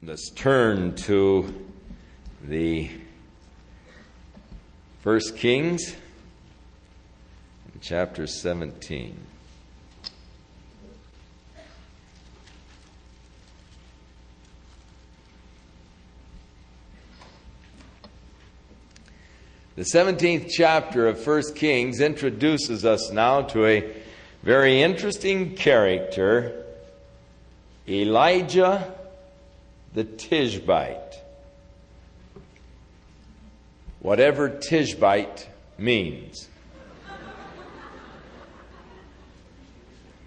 Let's turn to the 1 Kings, chapter 17. The 17th chapter of 1 Kings introduces us now to a very interesting character, Elijah the Tishbite. Whatever Tishbite means.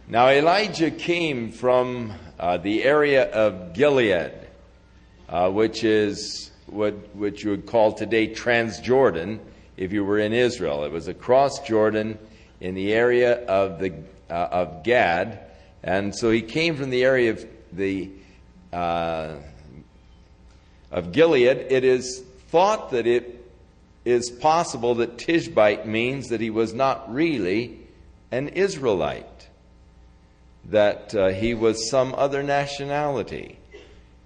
Now Elijah came from the area of Gilead, which is what you would call today Transjordan if you were in Israel. It was across Jordan in the area of Gad, and so he came from the area of Gilead. It is thought that it is possible that Tishbite means that he was not really an Israelite, that he was some other nationality.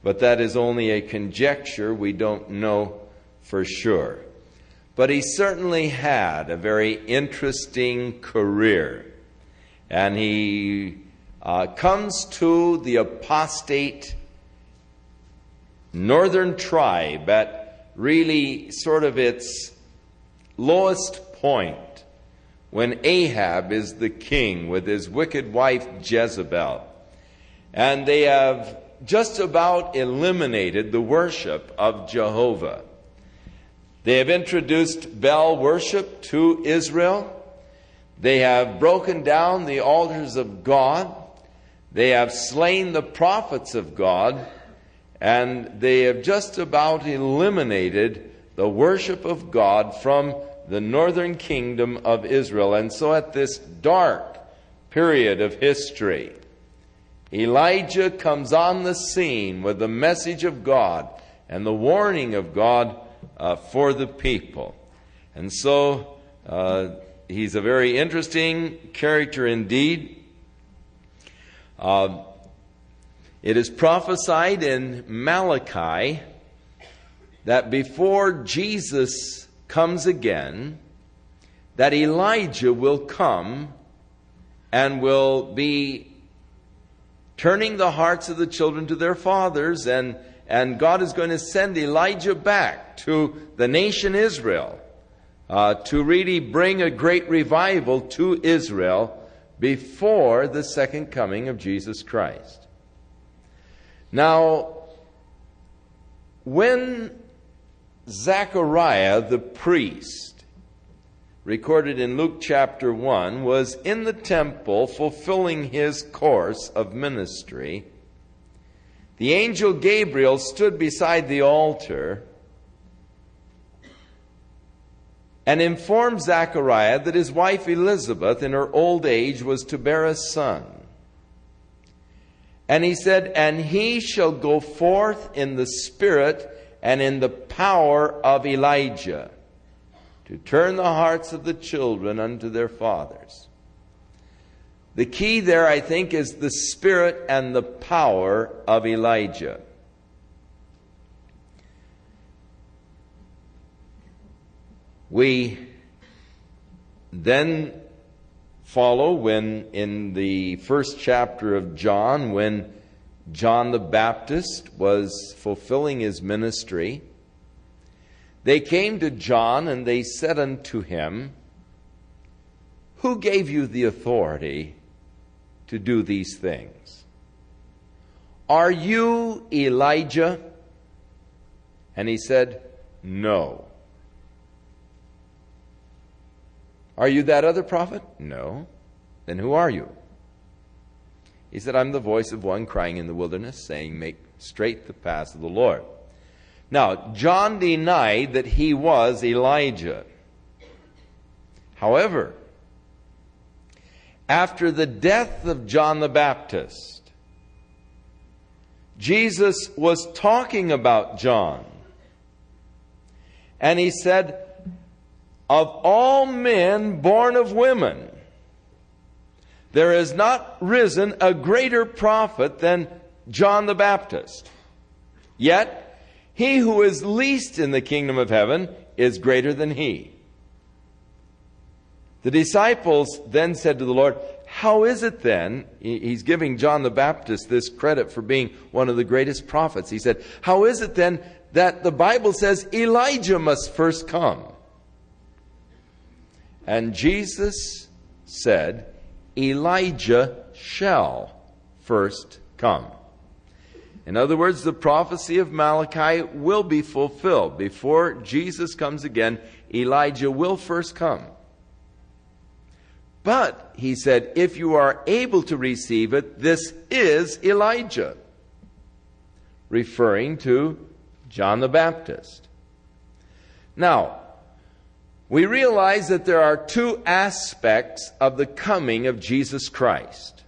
But that is only a conjecture. We don't know for sure. But he certainly had a very interesting career. And he comes to the apostate northern tribe at really sort of its lowest point when Ahab is the king with his wicked wife Jezebel. And they have just about eliminated the worship of Jehovah. They have introduced Baal worship to Israel. They have broken down the altars of God. They have slain the prophets of God. And they have just about eliminated the worship of God from the northern kingdom of Israel. And so at this dark period of history, Elijah comes on the scene with the message of God and the warning of God for the people. And so he's a very interesting character indeed. It is prophesied in Malachi that before Jesus comes again, that Elijah will come and will be turning the hearts of the children to their fathers, and God is going to send Elijah back to the nation Israel to really bring a great revival to Israel before the second coming of Jesus Christ. Now, when Zechariah the priest, recorded in Luke chapter 1, was in the temple fulfilling his course of ministry, the angel Gabriel stood beside the altar and informed Zechariah that his wife Elizabeth in her old age was to bear a son. And he said, "And he shall go forth in the spirit and in the power of Elijah, to turn the hearts of the children unto their fathers." The key there, I think, is the spirit and the power of Elijah. We then follow when in the first chapter of John, when John the Baptist was fulfilling his ministry, they came to John and they said unto him, "Who gave you the authority to do these things? Are you Elijah?" And he said, "No." "Are you that other prophet?" "No." "Then who are you?" He said, "I'm the voice of one crying in the wilderness, saying, make straight the path of the Lord." Now, John denied that he was Elijah. However, after the death of John the Baptist, Jesus was talking about John. And he said, "Of all men born of women, there has not risen a greater prophet than John the Baptist." Yet he who is least in the kingdom of heaven is greater than he." The disciples then said to the Lord, "How is it then?" He's giving John the Baptist this credit for being one of the greatest prophets. He said, "How is it then that the Bible says Elijah must first come?" And Jesus said, "Elijah shall first come." In other words, the prophecy of Malachi will be fulfilled. Before Jesus comes again, Elijah will first come. But, he said, if you are able to receive it, this is Elijah, referring to John the Baptist. Now, we realize that there are two aspects of the coming of Jesus Christ.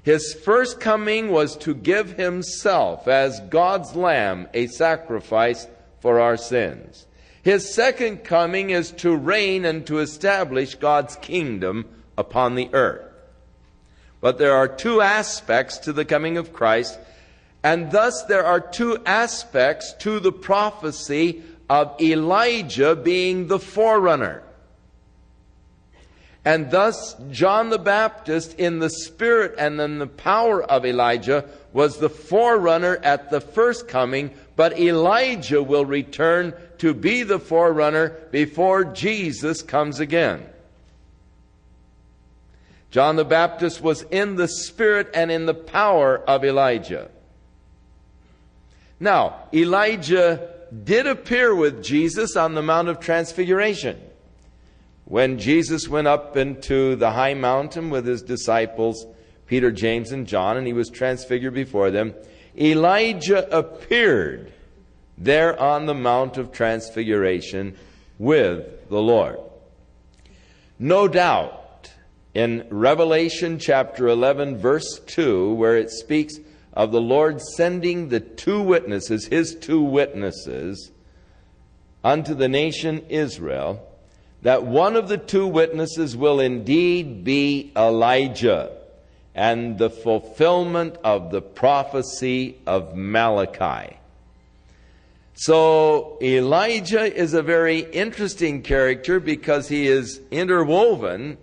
His first coming was to give himself as God's Lamb a sacrifice for our sins. His second coming is to reign and to establish God's kingdom upon the earth. But there are two aspects to the coming of Christ, and thus there are two aspects to the prophecy of Elijah being the forerunner. And thus John the Baptist, in the spirit and in the power of Elijah, was the forerunner at the first coming, but Elijah will return to be the forerunner before Jesus comes again. John the Baptist was in the spirit and in the power of Elijah. Now, Elijah did appear with Jesus on the Mount of Transfiguration. When Jesus went up into the high mountain with his disciples, Peter, James, and John, and he was transfigured before them, Elijah appeared there on the Mount of Transfiguration with the Lord. No doubt, in Revelation chapter 11, verse 2, where it speaks of the Lord sending the two witnesses, his two witnesses, unto the nation Israel, that one of the two witnesses will indeed be Elijah, and the fulfillment of the prophecy of Malachi. So Elijah is a very interesting character because he is interwoven.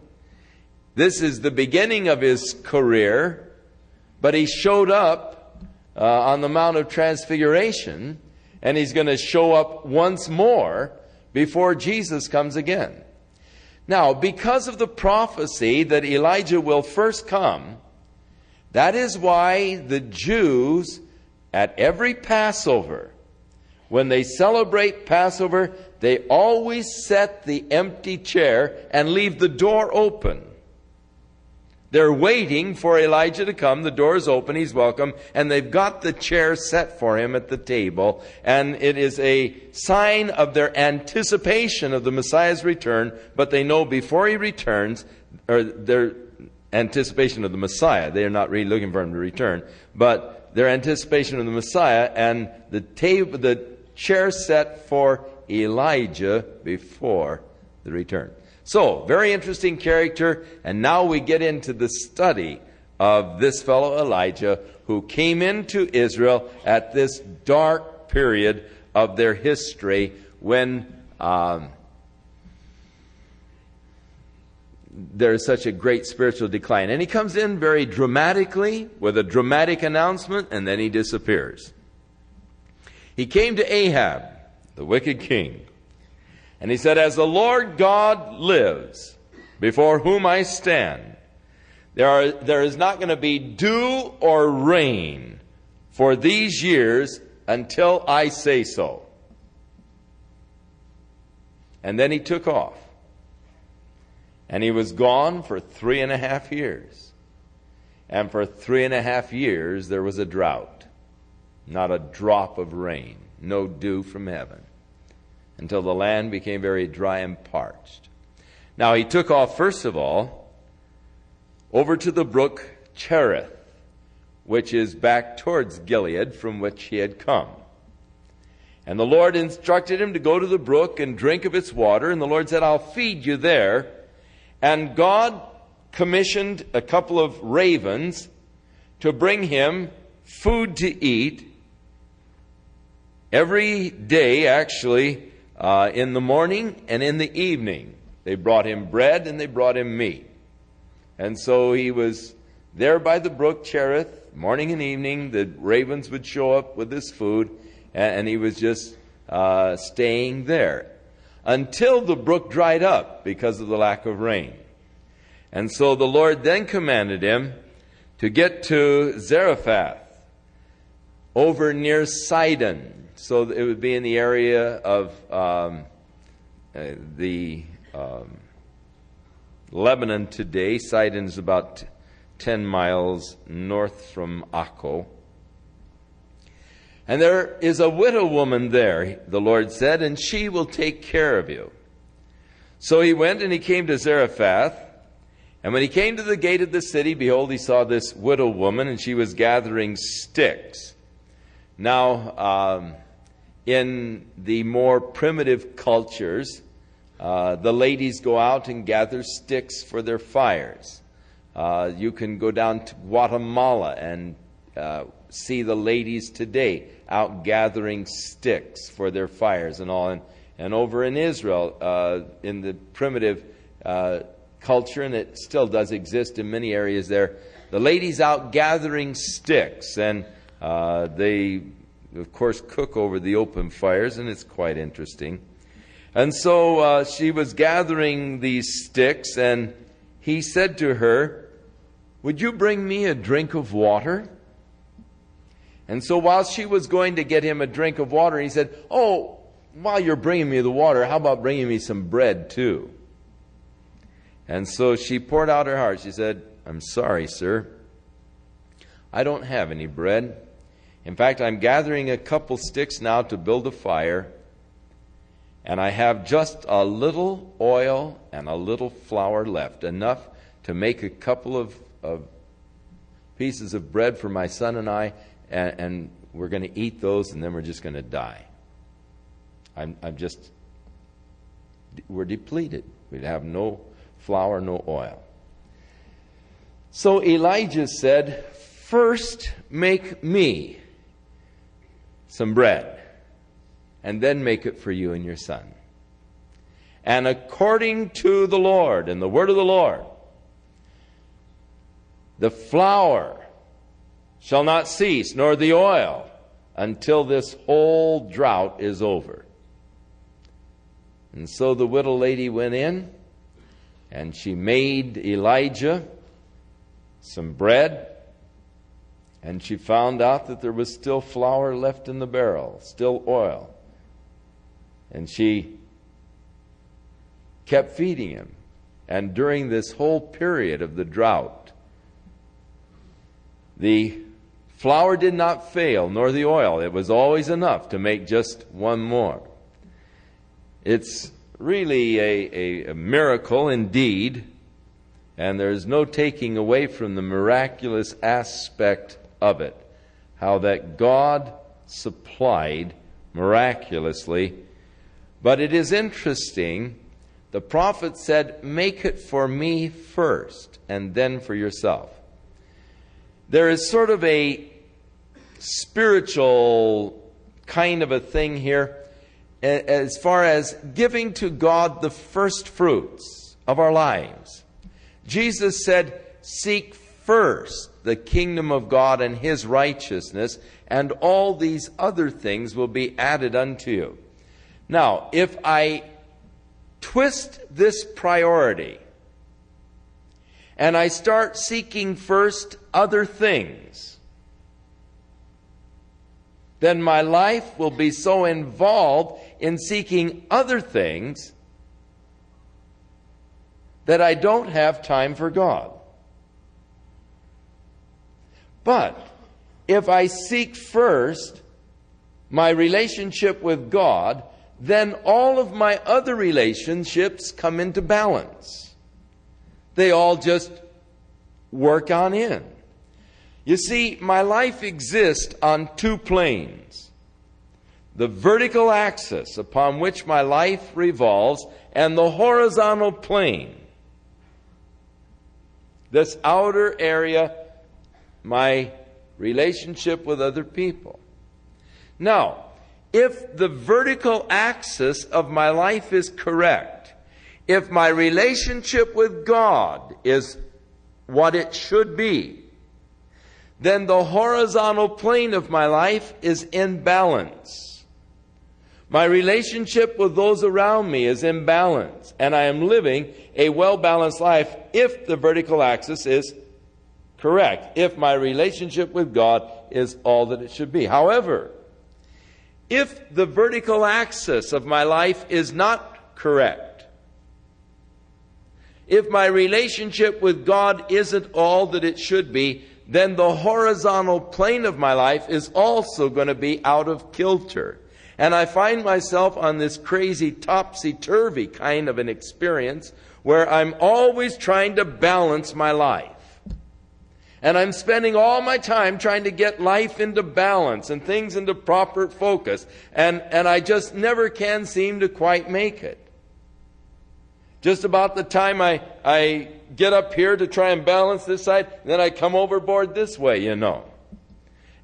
This is the beginning of his career, but he showed up on the Mount of Transfiguration, and he's going to show up once more before Jesus comes again. Now, because of the prophecy that Elijah will first come, that is why the Jews at every Passover, when they celebrate Passover, they always set the empty chair and leave the door open. They're waiting for Elijah to come. The door is open. He's welcome. And they've got the chair set for him at the table. And it is a sign of their anticipation of the Messiah's return. But they know before he returns, or their anticipation of the Messiah. They are not really looking for him to return. But their anticipation of the Messiah, and the chair set for Elijah before the return. So, very interesting character, and now we get into the study of this fellow Elijah, who came into Israel at this dark period of their history when there is such a great spiritual decline. And he comes in very dramatically with a dramatic announcement, and then he disappears. He came to Ahab, the wicked king, and he said, "As the Lord God lives, before whom I stand, there is not going to be dew or rain for these years until I say so." And then he took off. And he was gone for 3.5 years. And for 3.5 years there was a drought. Not a drop of rain. No dew from heaven. Until the land became very dry and parched. Now he took off, first of all, over to the brook Cherith, which is back towards Gilead, from which he had come. And the Lord instructed him to go to the brook and drink of its water. And the Lord said, "I'll feed you there." And God commissioned a couple of ravens to bring him food to eat Every day, actually, in the morning and in the evening, they brought him bread and they brought him meat. And so he was there by the brook Cherith, morning and evening. The ravens would show up with his food, and he was just staying there until the brook dried up because of the lack of rain. And so the Lord then commanded him to get to Zarephath, over near Sidon. So it would be in the area of Lebanon today. Sidon is about 10 miles north from Akko. And there is a widow woman there, the Lord said, and she will take care of you. So he went and he came to Zarephath. And when he came to the gate of the city, behold, he saw this widow woman, and she was gathering sticks. Now, in the more primitive cultures, the ladies go out and gather sticks for their fires. You can go down to Guatemala and see the ladies today out gathering sticks for their fires and all. And over in Israel, in the primitive culture, and it still does exist in many areas there, the ladies out gathering sticks, and they, of course, cook over the open fires, and it's quite interesting. And so she was gathering these sticks, and he said to her, "Would you bring me a drink of water?" And so while she was going to get him a drink of water, he said, "Oh, while you're bringing me the water, how about bringing me some bread too?" And so she poured out her heart. She said, "I'm sorry, sir. I don't have any bread. In fact, I'm gathering a couple sticks now to build a fire, and I have just a little oil and a little flour left, enough to make a couple of pieces of bread for my son and I, and we're going to eat those, and then we're just going to die. We're depleted. We have no flour, no oil." So Elijah said, "First make me some bread, and then make it for you and your son. And according to the Lord and the word of the Lord, the flour shall not cease, nor the oil, until this whole drought is over." And so the widow lady went in, and she made Elijah some bread, and she found out that there was still flour left in the barrel, still oil. And she kept feeding him. And during this whole period of the drought, the flour did not fail, nor the oil. It was always enough to make just one more. It's really a miracle indeed, and there's no taking away from the miraculous aspect of it, how that God supplied miraculously. But it is interesting, the prophet said, "Make it for me first, and then for yourself." There is sort of a spiritual kind of a thing here, as far as giving to God the first fruits of our lives. Jesus said, "Seek first the kingdom of God and His righteousness, and all these other things will be added unto you." Now, if I twist this priority and I start seeking first other things, then my life will be so involved in seeking other things that I don't have time for God. But if I seek first my relationship with God, then all of my other relationships come into balance. They all just work on in. You see, my life exists on two planes: the vertical axis upon which my life revolves, and the horizontal plane, this outer area, my relationship with other people. Now, if the vertical axis of my life is correct, if my relationship with God is what it should be, then the horizontal plane of my life is in balance. My relationship with those around me is in balance, and I am living a well-balanced life if the vertical axis is correct, if my relationship with God is all that it should be. However, if the vertical axis of my life is not correct, if my relationship with God isn't all that it should be, then the horizontal plane of my life is also going to be out of kilter. And I find myself on this crazy topsy-turvy kind of an experience where I'm always trying to balance my life. And I'm spending all my time trying to get life into balance and things into proper focus. And I just never can seem to quite make it. Just about the time I get up here to try and balance this side, then I come overboard this way, you know.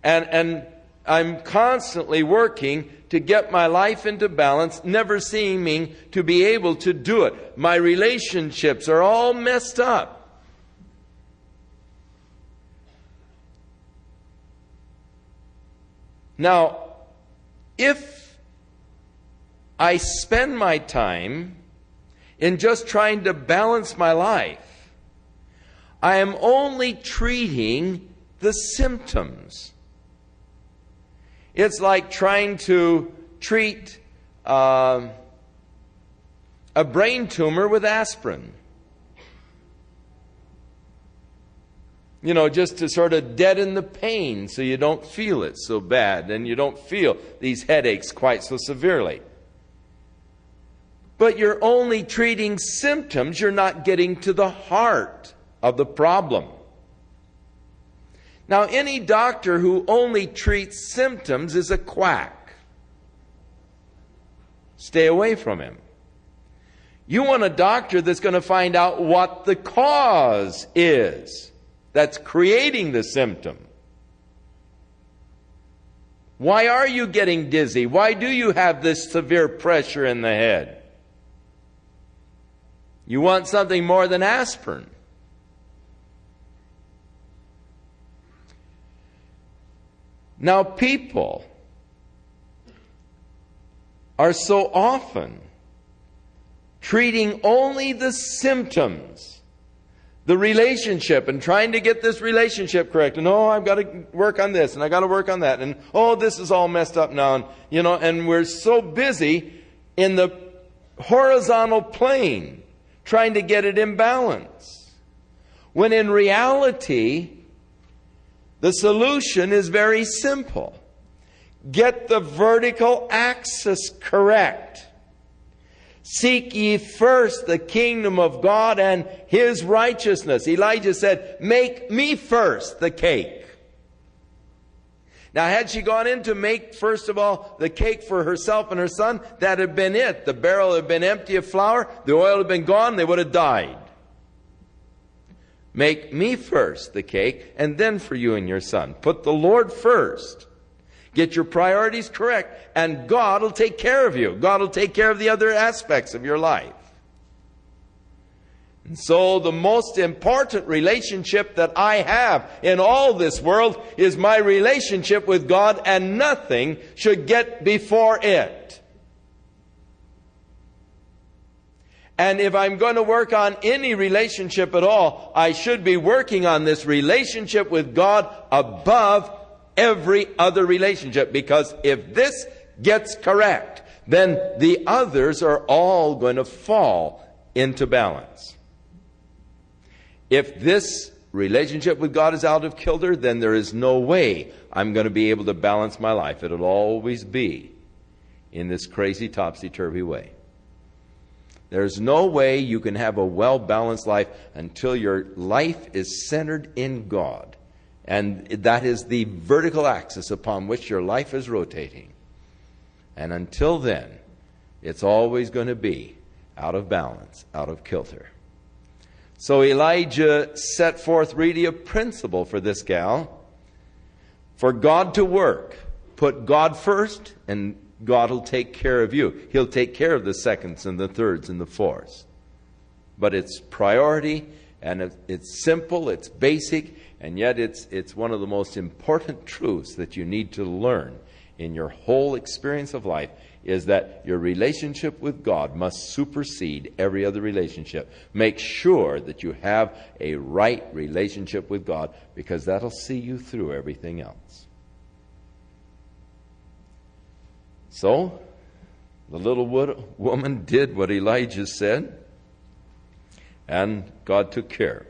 And I'm constantly working to get my life into balance, never seeming to be able to do it. My relationships are all messed up. Now, if I spend my time in just trying to balance my life, I am only treating the symptoms. It's like trying to treat a brain tumor with aspirin. You know, just to sort of deaden the pain so you don't feel it so bad and you don't feel these headaches quite so severely. But you're only treating symptoms. You're not getting to the heart of the problem. Now, any doctor who only treats symptoms is a quack. Stay away from him. You want a doctor that's going to find out what the cause is that's creating the symptom. Why are you getting dizzy? Why do you have this severe pressure in the head? You want something more than aspirin. Now, people are so often treating only the symptoms, the relationship, and trying to get this relationship correct. And I've got to work on this, and I've got to work on that. And this is all messed up now. And we're so busy in the horizontal plane trying to get it in balance. When in reality, the solution is very simple. Get the vertical axis correct. Seek ye first the kingdom of God and His righteousness. Elijah said, make me first the cake. Now, had she gone in to make, first of all, the cake for herself and her son, that had been it. The barrel had been empty of flour. The oil had been gone. They would have died. Make me first the cake, and then for you and your son. Put the Lord first. Get your priorities correct, and God will take care of you. God will take care of the other aspects of your life. And so the most important relationship that I have in all this world is my relationship with God, and nothing should get before it. And if I'm going to work on any relationship at all, I should be working on this relationship with God above every other relationship. Because if this gets correct, then the others are all going to fall into balance. If this relationship with God is out of kilter, then there is no way I'm going to be able to balance my life. It'll always be in this crazy topsy-turvy way. There's no way you can have a well-balanced life until your life is centered in God. And that is the vertical axis upon which your life is rotating. And until then, it's always going to be out of balance, out of kilter. So Elijah set forth really a principle for this gal. For God to work, put God first and God will take care of you. He'll take care of the seconds and the thirds and the fourths. But it's priority, and it's simple, it's basic, and yet it's one of the most important truths that you need to learn in your whole experience of life, is that your relationship with God must supersede every other relationship. Make sure that you have a right relationship with God, because that'll see you through everything else. So, the little woman did what Elijah said, and God took care.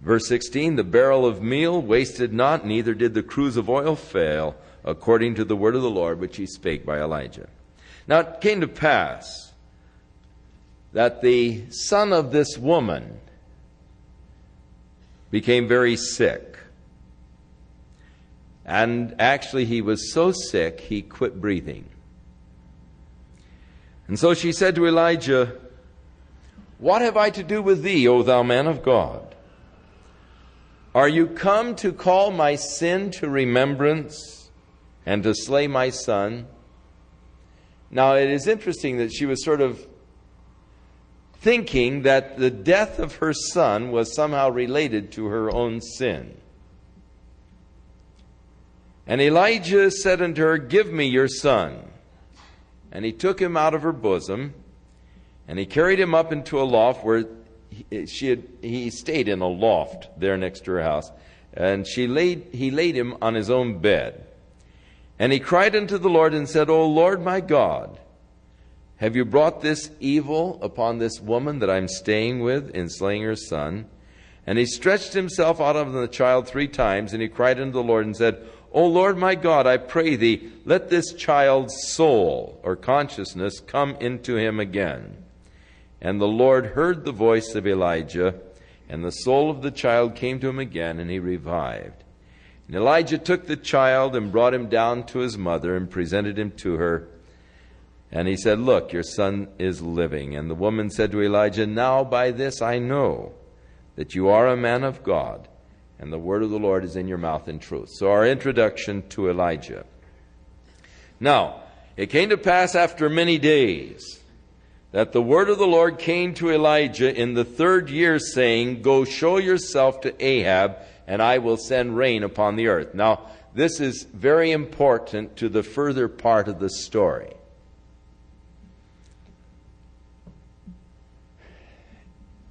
Verse 16, the barrel of meal wasted not, neither did the cruse of oil fail, according to the word of the Lord which he spake by Elijah. Now it came to pass that the son of this woman became very sick. And actually he was so sick he quit breathing. And so she said to Elijah, what have I to do with thee, O thou man of God? Are you come to call my sin to remembrance and to slay my son? Now it is interesting that she was sort of thinking that the death of her son was somehow related to her own sin. And Elijah said unto her, give me your son. And he took him out of her bosom, and he carried him up into a loft where he stayed in a loft there next to her house. And he laid him on his own bed. And he cried unto the Lord and said, O Lord my God, have you brought this evil upon this woman that I'm staying with in slaying her son? And he stretched himself out on the child 3 times, and he cried unto the Lord and said, O Lord my God, I pray thee, let this child's soul or consciousness come into him again. And the Lord heard the voice of Elijah, and the soul of the child came to him again, and he revived. And Elijah took the child and brought him down to his mother and presented him to her. And he said, look, your son is living. And the woman said to Elijah, now by this I know that you are a man of God, and the word of the Lord is in your mouth in truth. So our introduction to Elijah. Now, it came to pass after many days that the word of the Lord came to Elijah in the 3rd year, saying, go show yourself to Ahab, and I will send rain upon the earth. Now, this is very important to the further part of the story.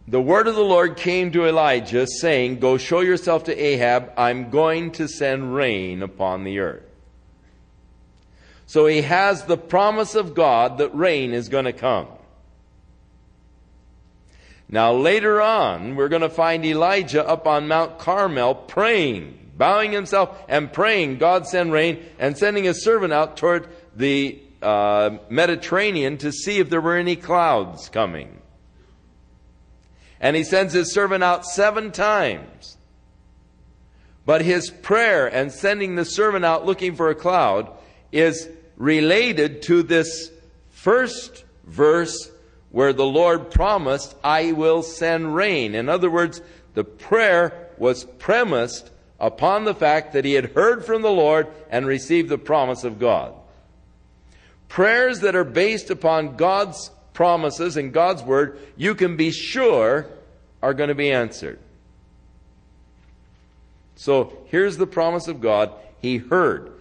The word of the Lord came to Elijah, saying, go show yourself to Ahab, I'm going to send rain upon the earth. So he has the promise of God that rain is going to come. Now later on, we're going to find Elijah up on Mount Carmel praying, bowing himself and praying, God send rain, and sending his servant out toward the Mediterranean to see if there were any clouds coming. And he sends his servant out 7 times. But his prayer and sending the servant out looking for a cloud is related to this first verse where the Lord promised, I will send rain. In other words, the prayer was premised upon the fact that he had heard from the Lord and received the promise of God. Prayers that are based upon God's promises and God's word, you can be sure are going to be answered. So here's the promise of God. He heard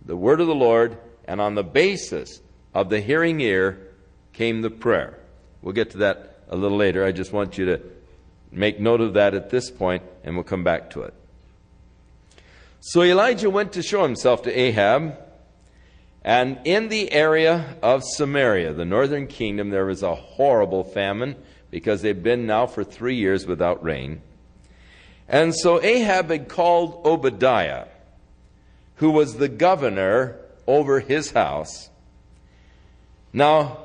the word of the Lord, and on the basis of the hearing ear came the prayer. We'll get to that a little later. I just want you to make note of that at this point, and we'll come back to it. So Elijah went to show himself to Ahab, and in the area of Samaria, the northern kingdom, there was a horrible famine because they've been now for 3 years without rain. And so Ahab had called Obadiah, who was the governor over his house. Now,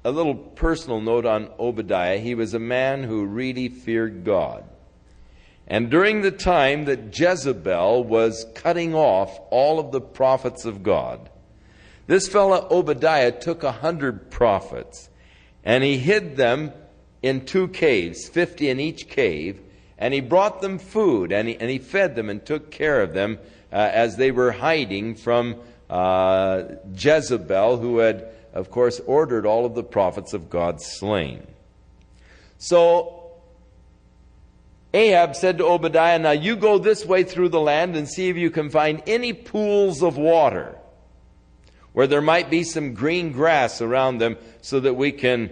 a little personal note on Obadiah. He was a man who really feared God. And during the time that Jezebel was cutting off all of the prophets of God, this fellow Obadiah took 100 prophets, and he hid them in 2 caves, 50 in each cave, and he brought them food, and he fed them and took care of them as they were hiding from Jezebel, who had, of course, ordered all of the prophets of God slain. So Ahab said to Obadiah, "Now you go this way through the land and see if you can find any pools of water where there might be some green grass around them so that we can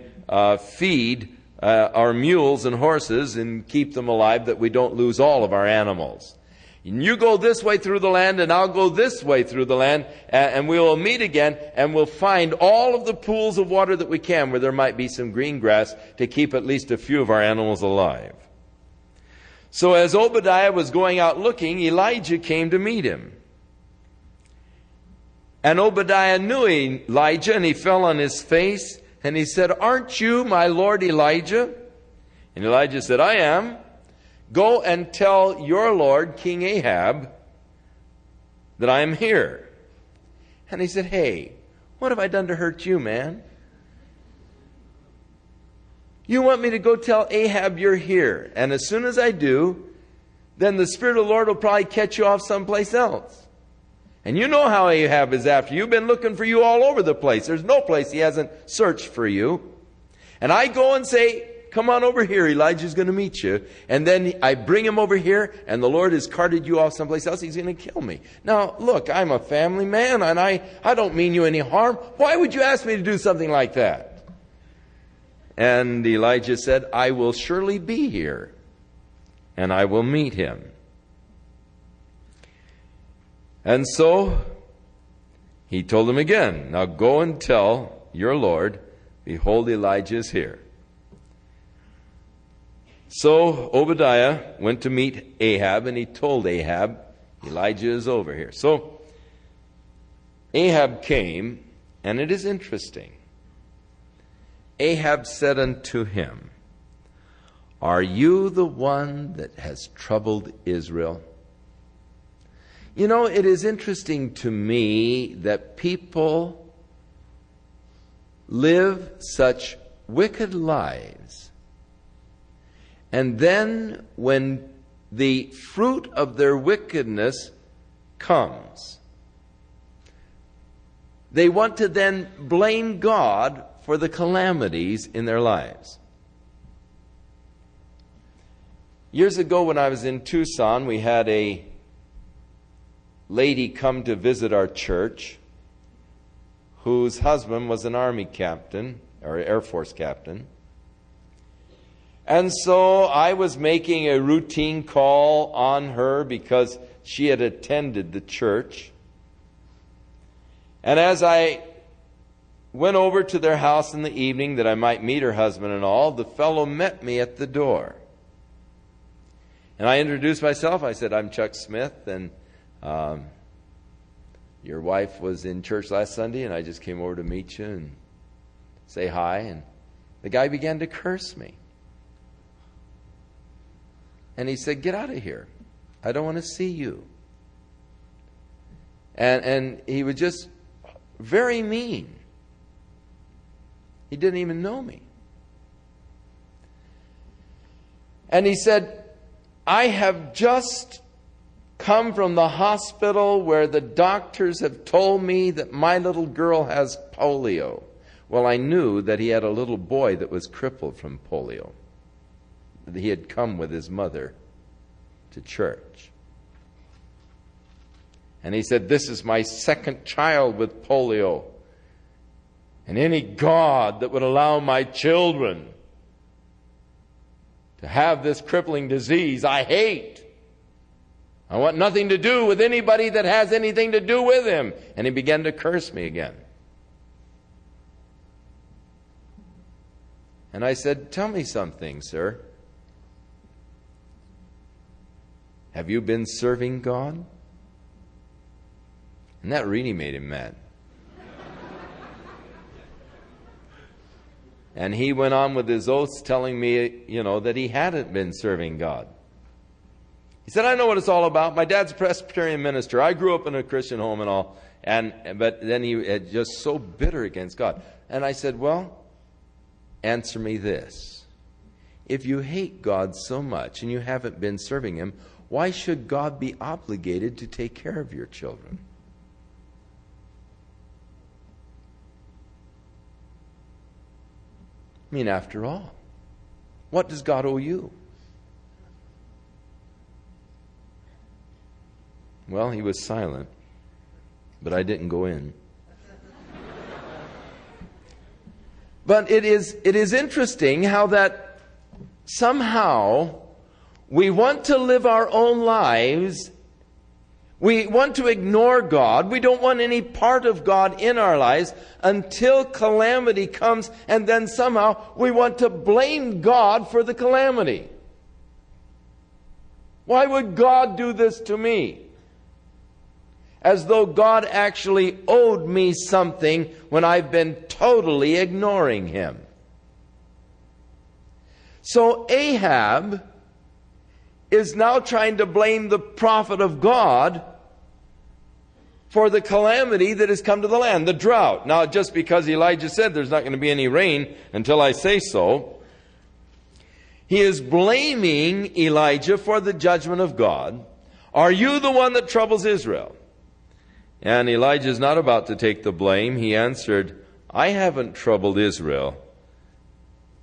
feed our mules and horses and keep them alive, that we don't lose all of our animals. And you go this way through the land, and I'll go this way through the land, and we will meet again, and we'll find all of the pools of water that we can where there might be some green grass to keep at least a few of our animals alive." So as Obadiah was going out looking, Elijah came to meet him. And Obadiah knew Elijah, and he fell on his face, and he said, "Aren't you my Lord Elijah?" And Elijah said, "I am. Go and tell your Lord, King Ahab, that I am here." And he said, "Hey, what have I done to hurt you, man? You want me to go tell Ahab you're here, and as soon as I do, then the Spirit of the Lord will probably catch you off someplace else. And you know how Ahab is after you. You've been looking for you all over the place. There's no place he hasn't searched for you. And I go and say, 'Come on over here, Elijah's going to meet you.' And then I bring him over here, and the Lord has carted you off someplace else. He's going to kill me. Now, look, I'm a family man, and I don't mean you any harm. Why would you ask me to do something like that?" And Elijah said, "I will surely be here, and I will meet him." And so he told him again, "Now go and tell your Lord, behold, Elijah is here." So Obadiah went to meet Ahab, and he told Ahab, "Elijah is over here." So Ahab came, and it is interesting. Ahab said unto him, "Are you the one that has troubled Israel?" You know, it is interesting to me that people live such wicked lives, and then when the fruit of their wickedness comes, they want to then blame God for the calamities in their lives. Years ago when I was in Tucson, we had a lady come to visit our church whose husband was an Army captain, or Air Force captain. And so I was making a routine call on her because she had attended the church. And as I went over to their house in the evening that I might meet her husband and all, the fellow met me at the door. And I introduced myself. I said, "I'm Chuck Smith, and your wife was in church last Sunday, and I just came over to meet you and say hi." And the guy began to curse me. And he said, "Get out of here. I don't want to see you." And he was just very mean. He didn't even know me. And he said, "I have just come from the hospital where the doctors have told me that my little girl has polio." Well, I knew that he had a little boy that was crippled from polio. He had come with his mother to church. And he said, "This is my second child with polio. And any God that would allow my children to have this crippling disease, I hate. I want nothing to do with anybody that has anything to do with him." And he began to curse me again. And I said, "Tell me something, sir. Have you been serving God?" And that really made him mad. And he went on with his oaths telling me, that he hadn't been serving God. He said, "I know what it's all about. My dad's a Presbyterian minister. I grew up in a Christian home and all." But then he was just so bitter against God. And I said, "Well, answer me this. If you hate God so much and you haven't been serving him, why should God be obligated to take care of your children?" I mean, after all, what does God owe you? Well, he was silent, but I didn't go in. But it is interesting how that somehow we want to live our own lives. We want to ignore God. We don't want any part of God in our lives until calamity comes, and then somehow we want to blame God for the calamity. Why would God do this to me? As though God actually owed me something when I've been totally ignoring Him. So Ahab is now trying to blame the prophet of God for the calamity that has come to the land, the drought. Now, just because Elijah said there's not going to be any rain until I say so, he is blaming Elijah for the judgment of God. Are you the one that troubles Israel? And Elijah is not about to take the blame. He answered, I haven't troubled Israel,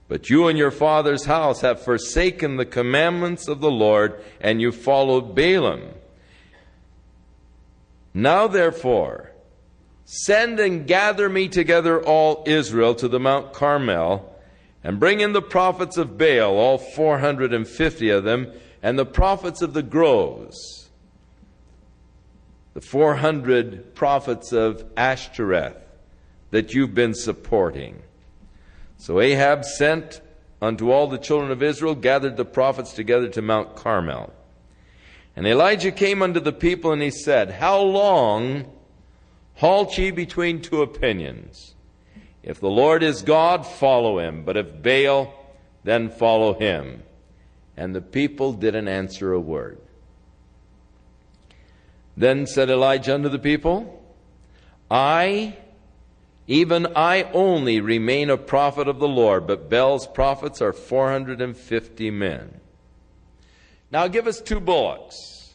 but you and your father's house have forsaken the commandments of the Lord, and you followed Balaam. Now therefore, send and gather me together all Israel to the Mount Carmel, and bring in the prophets of Baal, all 450 of them, and the prophets of the groves, the 400 prophets of Ashtoreth that you've been supporting. So Ahab sent unto all the children of Israel, gathered the prophets together to Mount Carmel. And Elijah came unto the people, and he said, How long halt ye between two opinions? If the Lord is God, follow him. But if Baal, then follow him. And the people didn't answer a word. Then said Elijah unto the people, even I only remain a prophet of the Lord, but Baal's prophets are 450 men. Now give us 2 bullocks,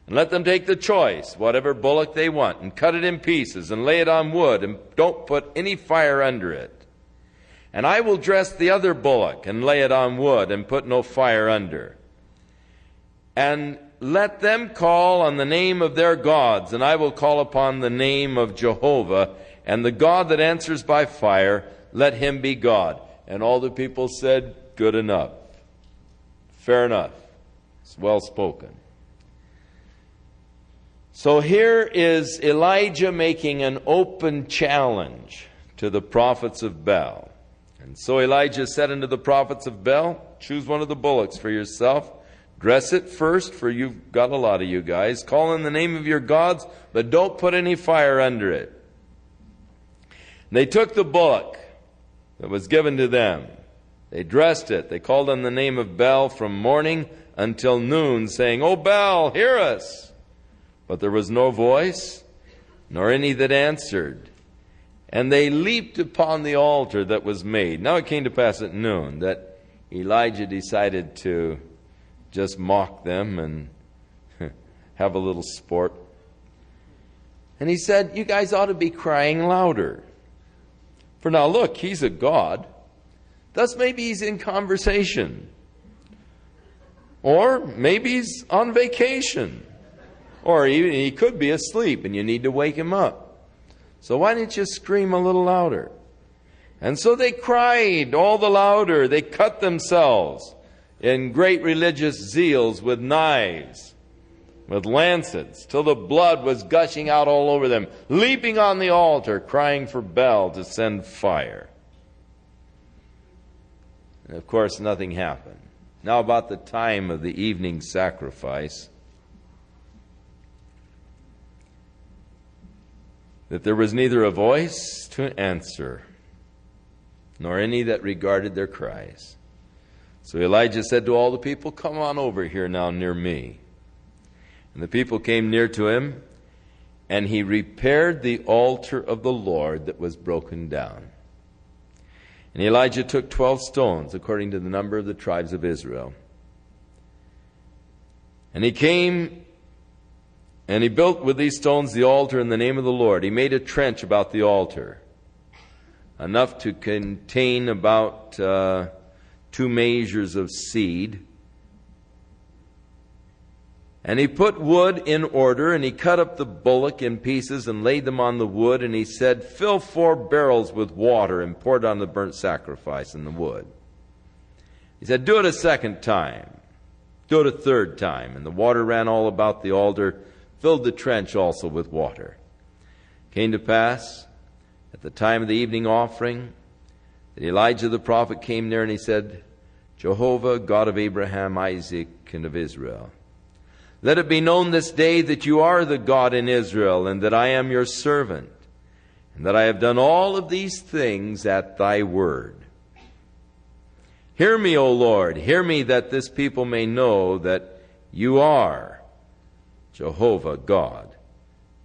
and let them take the choice, whatever bullock they want, and cut it in pieces, and lay it on wood, and don't put any fire under it. And I will dress the other bullock, and lay it on wood, and put no fire under. And let them call on the name of their gods, and I will call upon the name of Jehovah, and the God that answers by fire, let him be God. And all the people said, Good enough. Fair enough. It's well spoken. So here is Elijah making an open challenge to the prophets of Baal. And so Elijah said unto the prophets of Baal, Choose one of the bullocks for yourself. Dress it first, for you've got a lot of you guys. Call in the name of your gods, but don't put any fire under it. They took the bullock that was given to them. They dressed it. They called on the name of Baal from morning until noon, saying, O Baal, hear us. But there was no voice, nor any that answered. And they leaped upon the altar that was made. Now it came to pass at noon that Elijah decided to just mock them and have a little sport. And he said, You guys ought to be crying louder. For now look, he's a god. Thus maybe he's in conversation. Or maybe he's on vacation. Or even he could be asleep and you need to wake him up. So why don't you scream a little louder? And so they cried all the louder. They cut themselves in great religious zeals with knives, with lancets, till the blood was gushing out all over them, leaping on the altar, crying for Baal to send fire. And of course, nothing happened. Now about the time of the evening sacrifice, that there was neither a voice to answer, nor any that regarded their cries. So Elijah said to all the people, Come on over here now near me. And the people came near to him, and he repaired the altar of the Lord that was broken down. And Elijah took 12 stones, according to the number of the tribes of Israel. And he came, and he built with these stones the altar in the name of the Lord. He made a trench about the altar. enough to contain about 2 measures of seed. And he put wood in order, and he cut up the bullock in pieces and laid them on the wood, and he said, "Fill 4 barrels with water and pour it on the burnt sacrifice and the wood." He said, "Do it a second time. Do it a third time." And the water ran all about the altar, filled the trench also with water. It came to pass, at the time of the evening offering, that Elijah the prophet came near, and he said, "Jehovah, God of Abraham, Isaac, and of Israel, let it be known this day that you are the God in Israel, and that I am your servant, and that I have done all of these things at thy word. Hear me, O Lord, hear me, that this people may know that you are Jehovah God,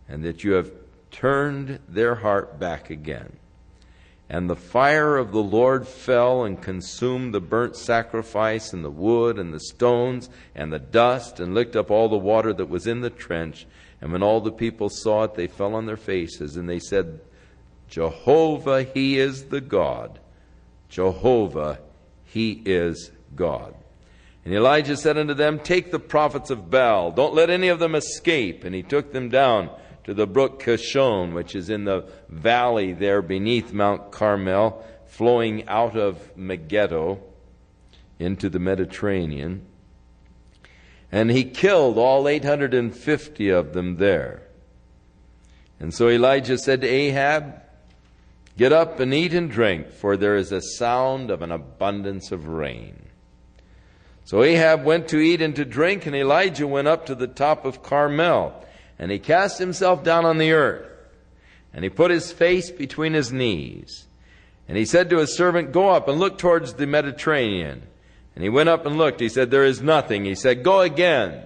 and that you have turned their heart back again." And the fire of the Lord fell and consumed the burnt sacrifice and the wood and the stones and the dust, and licked up all the water that was in the trench. And when all the people saw it, they fell on their faces, and they said, "Jehovah, he is the God. Jehovah, he is God." And Elijah said unto them, "Take the prophets of Baal, don't let any of them escape." And he took them down to the brook Kishon, which is in the valley there beneath Mount Carmel, flowing out of Megiddo into the Mediterranean. And he killed all 850 of them there. And so Elijah said to Ahab, "Get up and eat and drink, for there is a sound of an abundance of rain." So Ahab went to eat and to drink, and Elijah went up to the top of Carmel. And he cast himself down on the earth, and he put his face between his knees. And he said to his servant, "Go up and look towards the Mediterranean." And he went up and looked. He said, "There is nothing." He said, "Go again."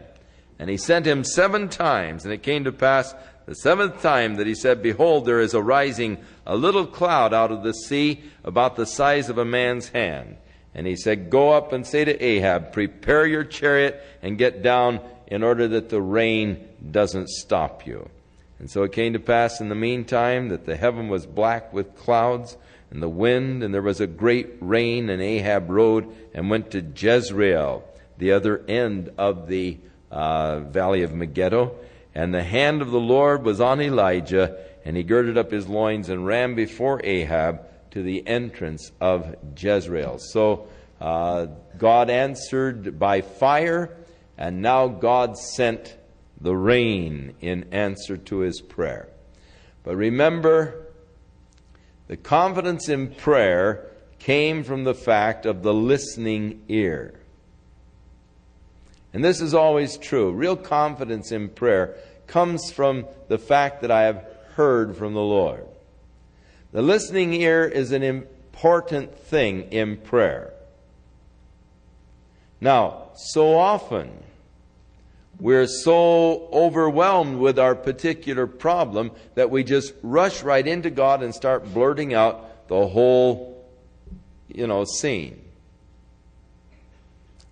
And he sent him 7 times. And it came to pass the 7th time that he said, "Behold, there is arising a little cloud out of the sea, about the size of a man's hand." And he said, "Go up and say to Ahab, prepare your chariot and get down, in order that the rain doesn't stop you." And so it came to pass in the meantime that the heaven was black with clouds and the wind, and there was a great rain. And Ahab rode and went to Jezreel, the other end of the valley of Megiddo. And the hand of the Lord was on Elijah, and he girded up his loins and ran before Ahab to the entrance of Jezreel. So God answered by fire, and now God sent the rain in answer to his prayer. But remember, the confidence in prayer came from the fact of the listening ear. And this is always true. Real confidence in prayer comes from the fact that I have heard from the Lord. The listening ear is an important thing in prayer. Now, so often, we're so overwhelmed with our particular problem that we just rush right into God and start blurting out the whole, scene,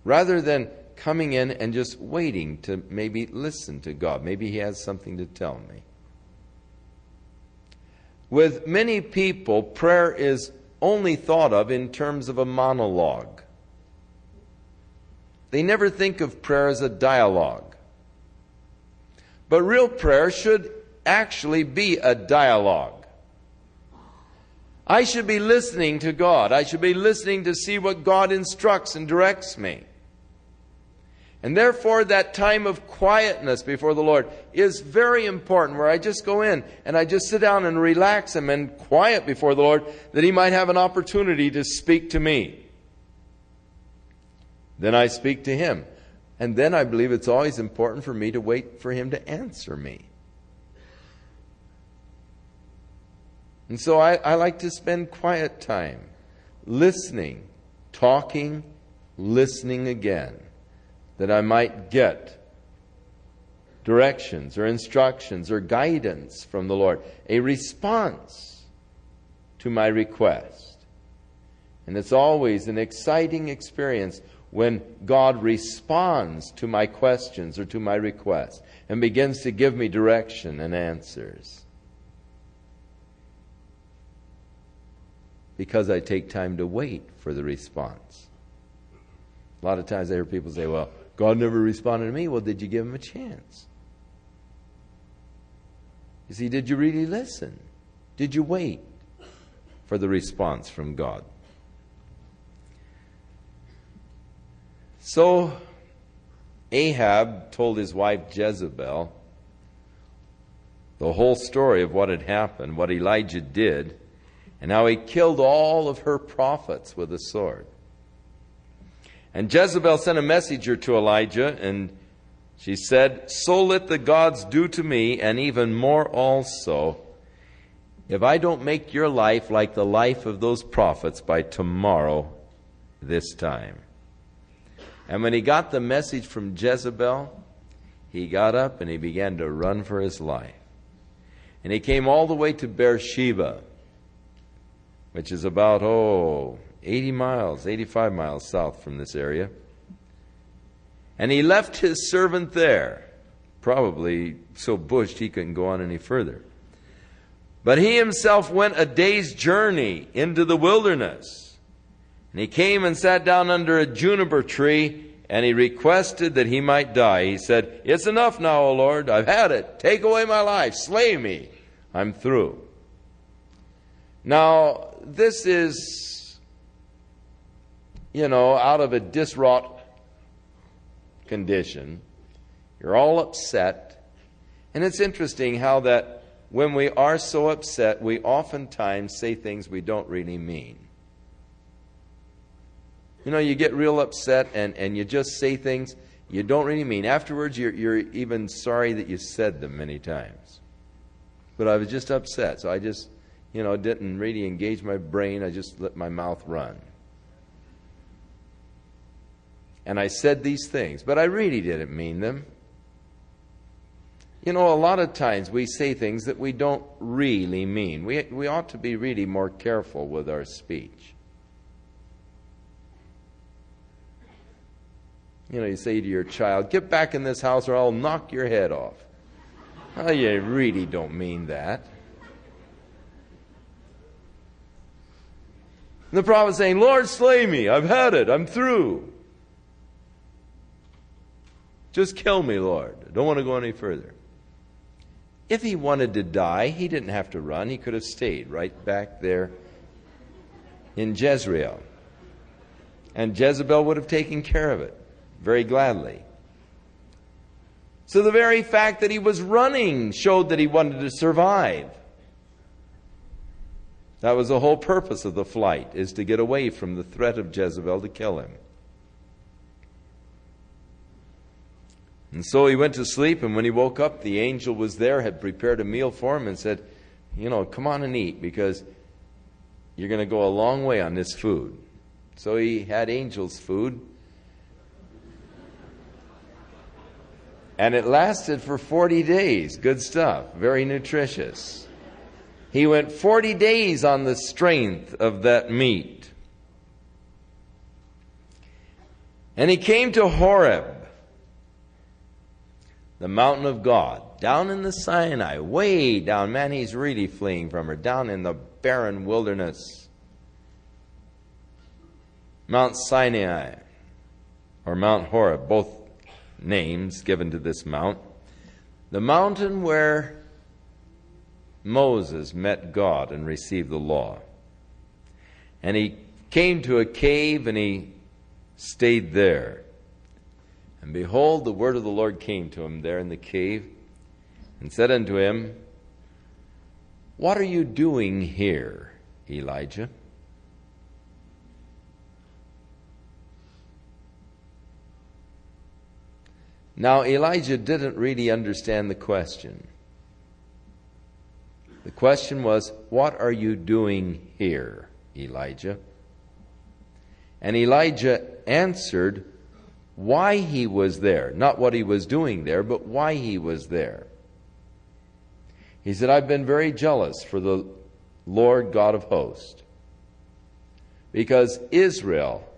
rather than coming in and just waiting to maybe listen to God. Maybe He has something to tell me. With many people, prayer is only thought of in terms of a monologue. They never think of prayer as a dialogue. But real prayer should actually be a dialogue. I should be listening to God. I should be listening to see what God instructs and directs me. And therefore, that time of quietness before the Lord is very important, where I just go in and I just sit down and relax Him and quiet before the Lord, that He might have an opportunity to speak to me. Then I speak to Him. And then I believe it's always important for me to wait for Him to answer me. And so I like to spend quiet time listening, talking, listening again, that I might get directions or instructions or guidance from the Lord, a response to my request. And it's always an exciting experience when God responds to my questions or to my requests and begins to give me direction and answers. Because I take time to wait for the response. A lot of times I hear people say, well, God never responded to me. Well, did you give him a chance? You see, did you really listen? Did you wait for the response from God? So Ahab told his wife Jezebel the whole story of what had happened, what Elijah did, and how he killed all of her prophets with a sword. And Jezebel sent a messenger to Elijah, and she said, so let the gods do to me, and even more also, if I don't make your life like the life of those prophets by tomorrow this time. And when he got the message from Jezebel, he got up and he began to run for his life. And he came all the way to Beersheba, which is about, 80 miles, 85 miles south from this area. And he left his servant there, probably so bushed he couldn't go on any further. But he himself went a day's journey into the wilderness. And he came and sat down under a juniper tree, and he requested that he might die. He said, it's enough now, O Lord, I've had it. Take away my life, slay me. I'm through. Now, this is, out of a distraught condition. You're all upset. And it's interesting how that when we are so upset, we oftentimes say things we don't really mean. You get real upset and you just say things you don't really mean. Afterwards, you're even sorry that you said them many times. But I was just upset, so I just, didn't really engage my brain. I just let my mouth run. And I said these things, but I really didn't mean them. A lot of times we say things that we don't really mean. We ought to be really more careful with our speech. You say to your child, get back in this house or I'll knock your head off. Well, you really don't mean that. And the prophet's saying, Lord, slay me. I've had it. I'm through. Just kill me, Lord. I don't want to go any further. If he wanted to die, he didn't have to run. He could have stayed right back there in Jezreel. And Jezebel would have taken care of it very gladly. So the very fact that he was running showed that he wanted to survive. That was the whole purpose of the flight, is to get away from the threat of Jezebel to kill him. And so he went to sleep, and when he woke up, the angel was there, had prepared a meal for him, and said, come on and eat, because you're going to go a long way on this food. So he had angel's food. And it lasted for 40 days. Good stuff. Very nutritious. He went 40 days on the strength of that meat. And he came to Horeb, the mountain of God, down in the Sinai, way down. Man, he's really fleeing from her. Down in the barren wilderness. Mount Sinai, or Mount Horeb, both names given to this mount. The mountain where Moses met God and received the law. And he came to a cave and he stayed there. And behold, the word of the Lord came to him there in the cave and said unto him, what are you doing here, Elijah? Now, Elijah didn't really understand the question. The question was, what are you doing here, Elijah? And Elijah answered why he was there. Not what he was doing there, but why he was there. He said, I've been very jealous for the Lord God of hosts, because Israel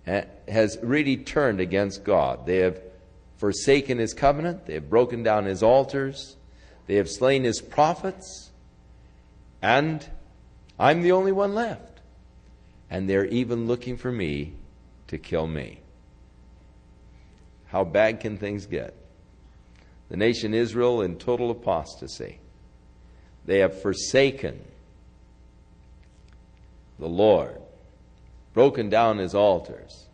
has really turned against God. They have forsaken his covenant. They have broken down his altars. They have slain his prophets. And I'm the only one left. And they're even looking for me to kill me. How bad can things get? The nation Israel in total apostasy. They have forsaken the Lord, broken down his altars,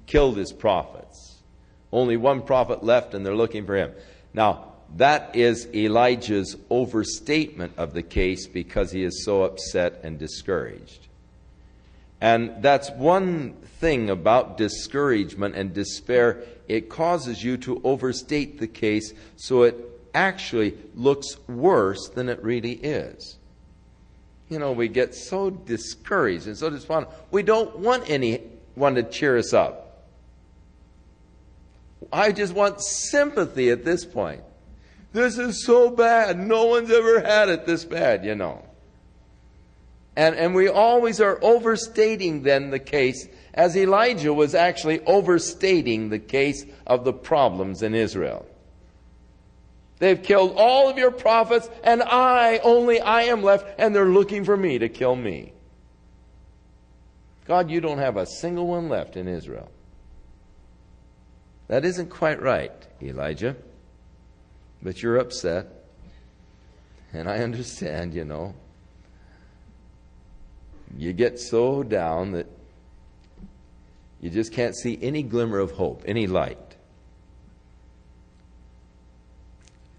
killed his prophets. Only one prophet left, and they're looking for him. Now, that is Elijah's overstatement of the case because he is so upset and discouraged. And that's one thing about discouragement and despair. It causes you to overstate the case so it actually looks worse than it really is. You know, we get so discouraged and so despondent. We don't want anyone to cheer us up. I just want sympathy at this point. This is so bad. No one's ever had it this bad, you know. And we always are overstating then the case, as Elijah was actually overstating the case of the problems in Israel. They've killed all of your prophets, and only I am left, and they're looking for me to kill me. God, you don't have a single one left in Israel. That isn't quite right, Elijah. But you're upset. And I understand, you know. You get so down that you just can't see any glimmer of hope, any light.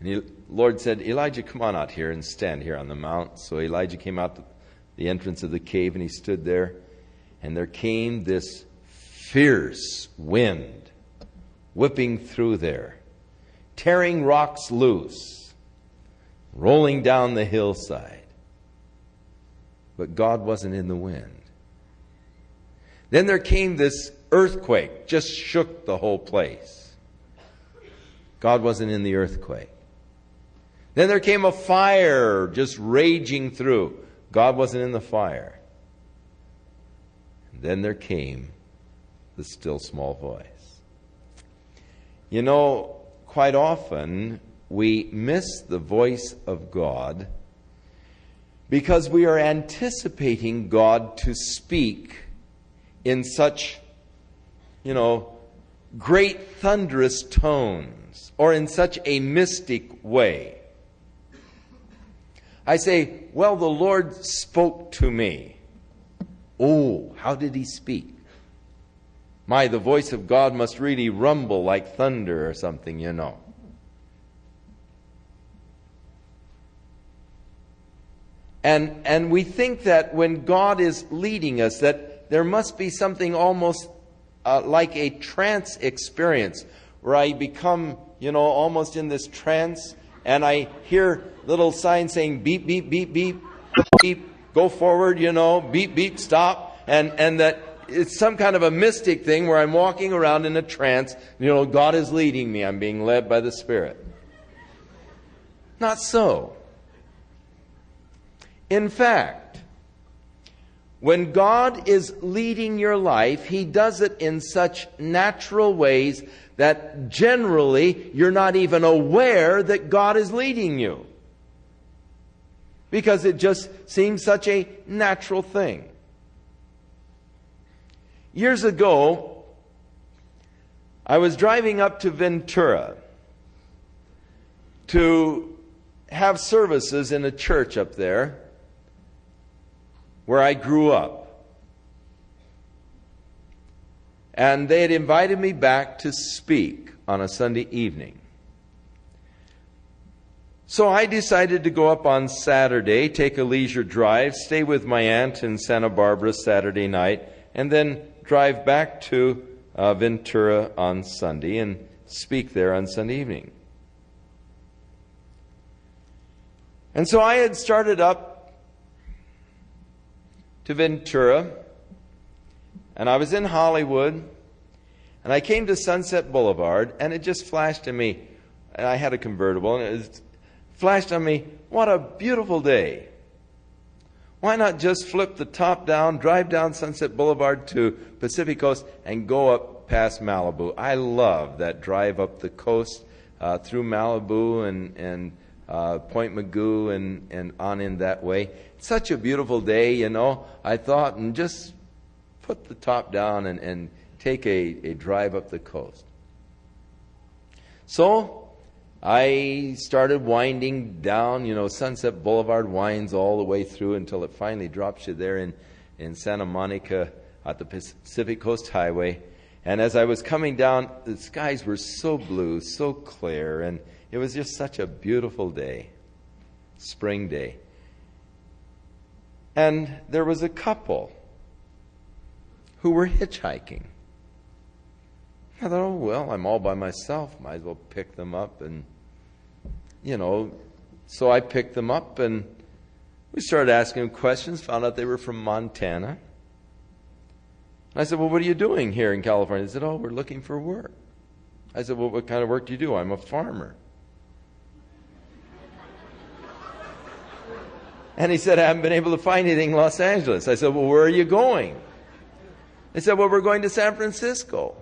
And the Lord said, Elijah, come on out here and stand here on the mount. So Elijah came out to the entrance of the cave, and he stood there. And there came this fierce wind whipping through there, tearing rocks loose, rolling down the hillside. But God wasn't in the wind. Then there came this earthquake, just shook the whole place. God wasn't in the earthquake. Then there came a fire just raging through. God wasn't in the fire. And then there came the still small voice. You know, quite often we miss the voice of God because we are anticipating God to speak in such, great thunderous tones or in such a mystic way. I say, well, the Lord spoke to me. Oh, how did he speak? The voice of God must really rumble like thunder or something, you know. And we think that when God is leading us, that there must be something almost like a trance experience, where I become, almost in this trance, and I hear little signs saying beep, beep, beep, beep, beep, go forward, beep, beep, stop, and that it's some kind of a mystic thing where I'm walking around in a trance, God is leading me, I'm being led by the Spirit. Not so. In fact, when God is leading your life, He does it in such natural ways that generally you're not even aware that God is leading you. Because it just seems such a natural thing. Years ago, I was driving up to Ventura to have services in a church up there where I grew up. And they had invited me back to speak on a Sunday evening. So I decided to go up on Saturday, take a leisure drive, stay with my aunt in Santa Barbara Saturday night, and then drive back to Ventura on Sunday and speak there on Sunday evening. And so I had started up to Ventura, and I was in Hollywood, and I came to Sunset Boulevard, and it just flashed to me, and I had a convertible, and it flashed on me, what a beautiful day. Why not just flip the top down, drive down Sunset Boulevard to Pacific Coast, and go up past Malibu? I love that drive up the coast through Malibu and Point Magoo and on in that way. Such a beautiful day, I thought, and just put the top down and take a drive up the coast. So I started winding down, Sunset Boulevard winds all the way through until it finally drops you there in Santa Monica at the Pacific Coast Highway. And as I was coming down, the skies were so blue, so clear, and it was just such a beautiful day, spring day. And there was a couple who were hitchhiking. I thought, oh, well, I'm all by myself. Might as well pick them up. And, so I picked them up and we started asking them questions, found out they were from Montana. I said, well, what are you doing here in California? They said, oh, we're looking for work. I said, well, what kind of work do you do? I'm a farmer. And he said, I haven't been able to find anything in Los Angeles. I said, well, where are you going? They said, well, we're going to San Francisco.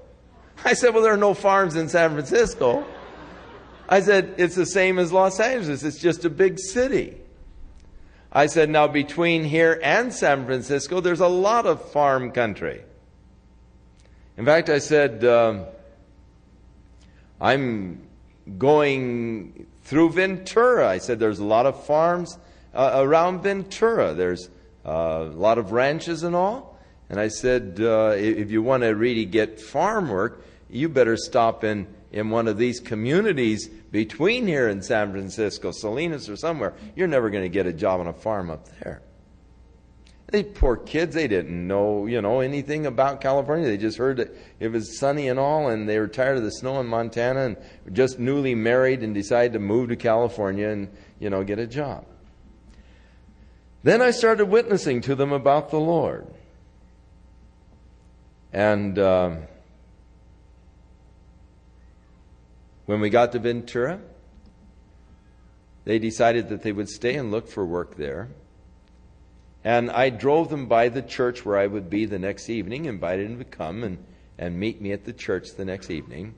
I said, well, there are no farms in San Francisco. I said, it's the same as Los Angeles. It's just a big city. I said, now between here and San Francisco, there's a lot of farm country. In fact, I said, I'm going through Ventura. I said, there's a lot of farms around Ventura. There's a lot of ranches and all. And I said, if you want to really get farm work, you better stop in one of these communities between here and San Francisco, Salinas or somewhere. You're never going to get a job on a farm up there. They poor kids, they didn't know, anything about California. They just heard that it was sunny and all, and they were tired of the snow in Montana and were just newly married and decided to move to California and, get a job. Then I started witnessing to them about the Lord. And when we got to Ventura, they decided that they would stay and look for work there. And I drove them by the church where I would be the next evening, invited them to come and meet me at the church the next evening.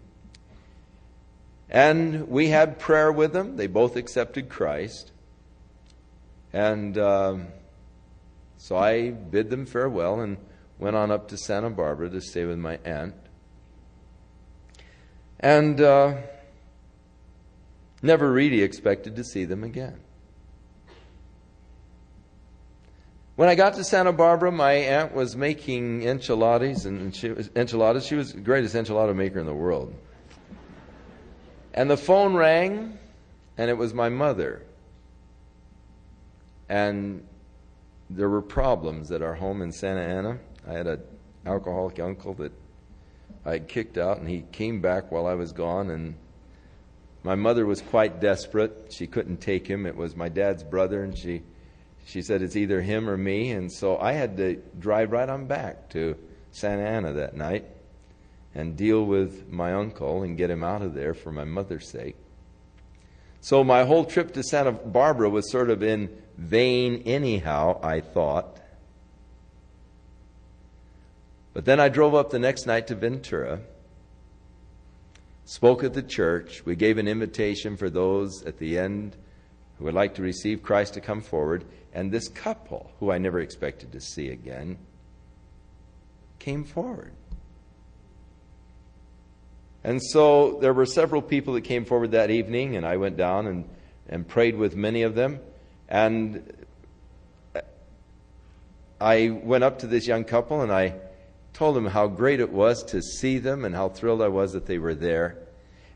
And we had prayer with them. They both accepted Christ. And so I bid them farewell and went on up to Santa Barbara to stay with my aunt. And never really expected to see them again. When I got to Santa Barbara, my aunt was making enchiladas, and she was the greatest enchilada maker in the world. And the phone rang, and it was my mother. And there were problems at our home in Santa Ana. I had an alcoholic uncle that I had kicked out, and he came back while I was gone, and my mother was quite desperate. She couldn't take him. It was my dad's brother, and she said it's either him or me, and so I had to drive right on back to Santa Ana that night and deal with my uncle and get him out of there for my mother's sake. So my whole trip to Santa Barbara was sort of in vain anyhow, I thought. But then I drove up the next night to Ventura, spoke at the church. We gave an invitation for those at the end who would like to receive Christ to come forward. And this couple, who I never expected to see again, came forward. And so there were several people that came forward that evening, and I went down and prayed with many of them. And I went up to this young couple and I told them how great it was to see them and how thrilled I was that they were there.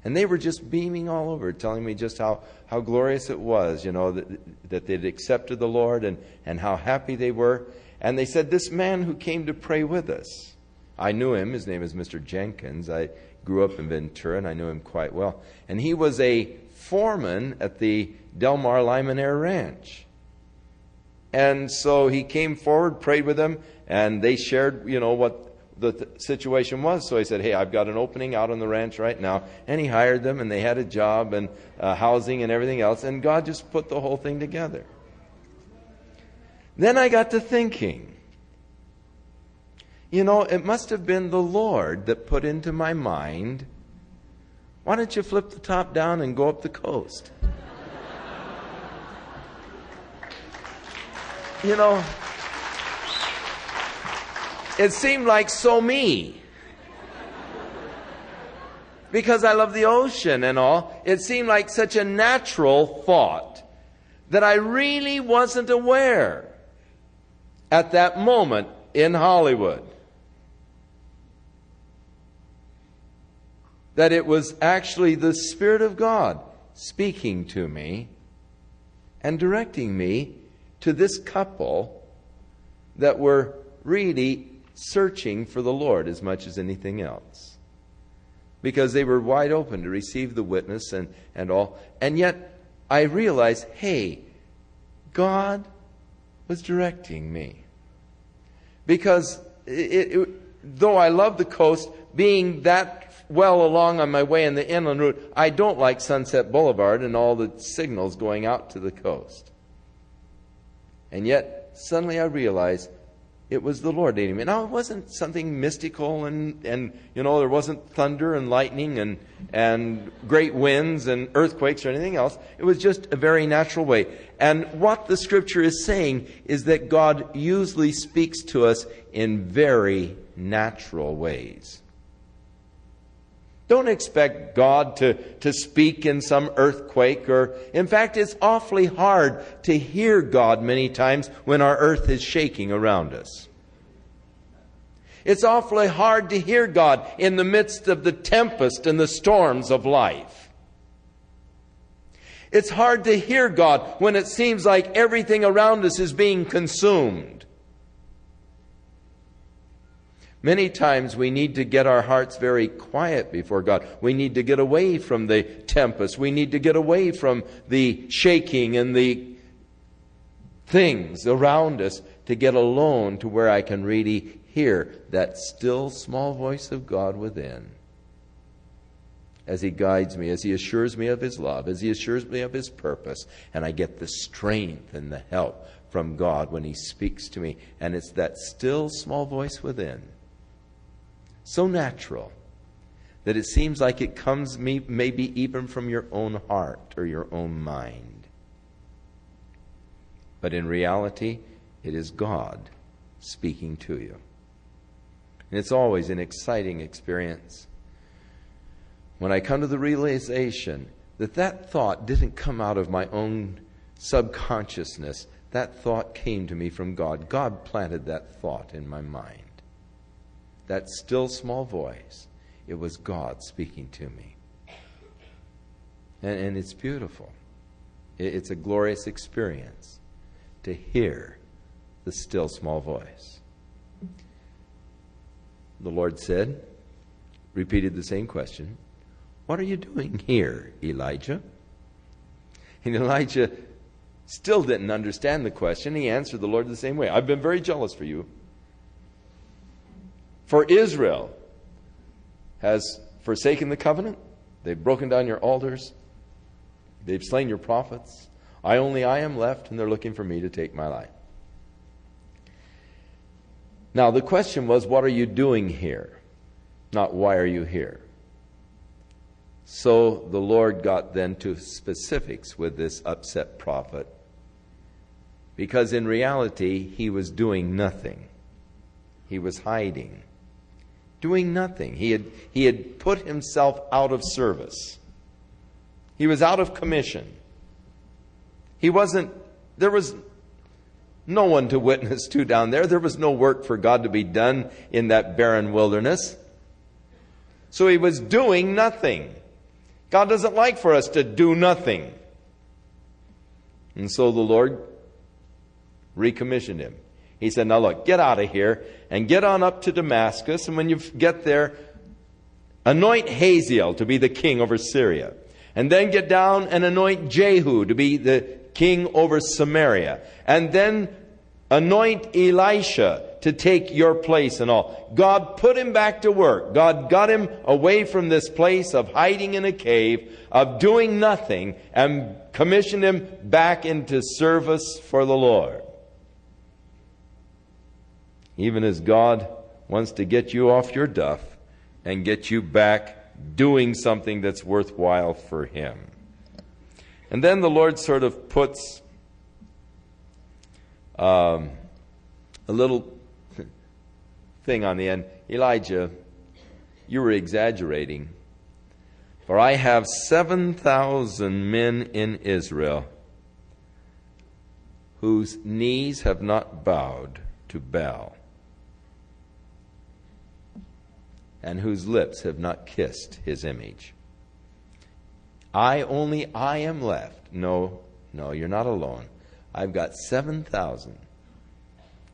And they were just beaming all over, telling me just how glorious it was, that they'd accepted the Lord and how happy they were. And they said, this man who came to pray with us, I knew him. His name is Mr. Jenkins. I grew up in Ventura, and I knew him quite well. And he was a foreman at the Del Mar Limonare Ranch. And so he came forward, prayed with them, and they shared, what the situation was. So he said, hey, I've got an opening out on the ranch right now. And he hired them, and they had a job and housing and everything else. And God just put the whole thing together. Then I got to thinking, it must have been the Lord that put into my mind, why don't you flip the top down and go up the coast? you know, it seemed like so me. Because I love the ocean and all, it seemed like such a natural thought that I really wasn't aware at that moment in Hollywood that it was actually the Spirit of God speaking to me and directing me to this couple that were really searching for the Lord as much as anything else. Because they were wide open to receive the witness and all. And yet I realized, hey, God was directing me. Because though I love the coast, being that well along on my way in the inland route, I don't like Sunset Boulevard and all the signals going out to the coast. And yet, suddenly I realized it was the Lord leading me. Now, it wasn't something mystical and there wasn't thunder and lightning and great winds and earthquakes or anything else. It was just a very natural way. And what the Scripture is saying is that God usually speaks to us in very natural ways. Don't expect God to speak in some earthquake in fact, it's awfully hard to hear God many times when our earth is shaking around us. It's awfully hard to hear God in the midst of the tempest and the storms of life. It's hard to hear God when it seems like everything around us is being consumed. Many times we need to get our hearts very quiet before God. We need to get away from the tempest. We need to get away from the shaking and the things around us to get alone to where I can really hear that still small voice of God within. As He guides me, as He assures me of His love, as He assures me of His purpose, and I get the strength and the help from God when He speaks to me. And it's that still small voice within. So natural that it seems like it comes maybe even from your own heart or your own mind. But in reality, it is God speaking to you. And it's always an exciting experience when I come to the realization that that thought didn't come out of my own subconsciousness. That thought came to me from God. God planted that thought in my mind. That still small voice, it was God speaking to me. And it's beautiful. It's a glorious experience to hear the still small voice. The Lord said, repeated the same question, "What are you doing here, Elijah?" And Elijah still didn't understand the question. He answered the Lord the same way. "I've been very jealous for you. For Israel has forsaken the covenant. They've broken down your altars. They've slain your prophets. I am left, and they're looking for me to take my life." Now, the question was, what are you doing here? Not why are you here? So the Lord got then to specifics with this upset prophet. Because in reality, he was doing nothing. He was hiding. Doing nothing. He had put himself out of service. He was out of commission. There was no one to witness to down there. There was no work for God to be done in that barren wilderness. So he was doing nothing. God doesn't like for us to do nothing. And so the Lord recommissioned him. He said, "Now look, get out of here and get on up to Damascus. And when you get there, anoint Hazael to be the king over Syria. And then get down and anoint Jehu to be the king over Samaria. And then anoint Elisha to take your place and all." God put him back to work. God got him away from this place of hiding in a cave, of doing nothing, and commissioned him back into service for the Lord. Even as God wants to get you off your duff and get you back doing something that's worthwhile for Him. And then the Lord sort of puts a little thing on the end. Elijah, you were exaggerating. For I have 7,000 men in Israel whose knees have not bowed to Baal, and whose lips have not kissed his image. I am left. No, you're not alone. I've got 7,000.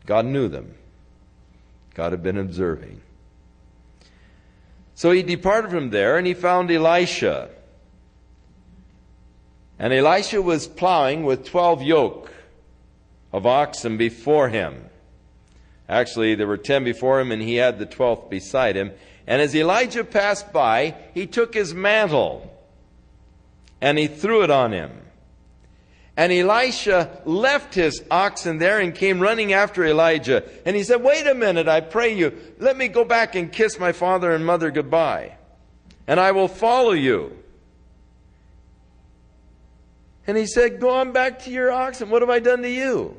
God knew them. God had been observing. So he departed from there, and he found Elisha. And Elisha was plowing with 12 yoke of oxen before him. Actually, there were 10 before him, and he had the 12th beside him. And as Elijah passed by, he took his mantle, and he threw it on him. And Elisha left his oxen there and came running after Elijah. And he said, wait a minute, I pray you. Let me go back and kiss my father and mother goodbye, and I will follow you. And he said, go on back to your oxen. What have I done to you?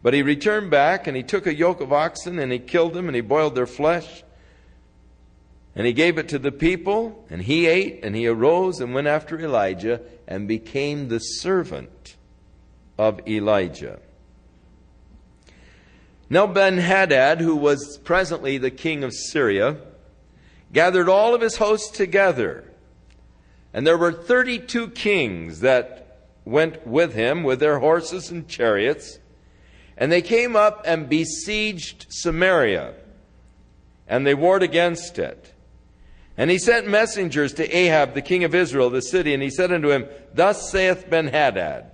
But he returned back, and he took a yoke of oxen, and he killed them, and he boiled their flesh. And he gave it to the people, and he ate, and he arose and went after Elijah and became the servant of Elijah. Now Ben-Hadad, who was presently the king of Syria, gathered all of his hosts together. And there were 32 kings that went with him with their horses and chariots. And they came up and besieged Samaria, and they warred against it. And he sent messengers to Ahab, the king of Israel, the city, and he said unto him, thus saith Ben-Hadad,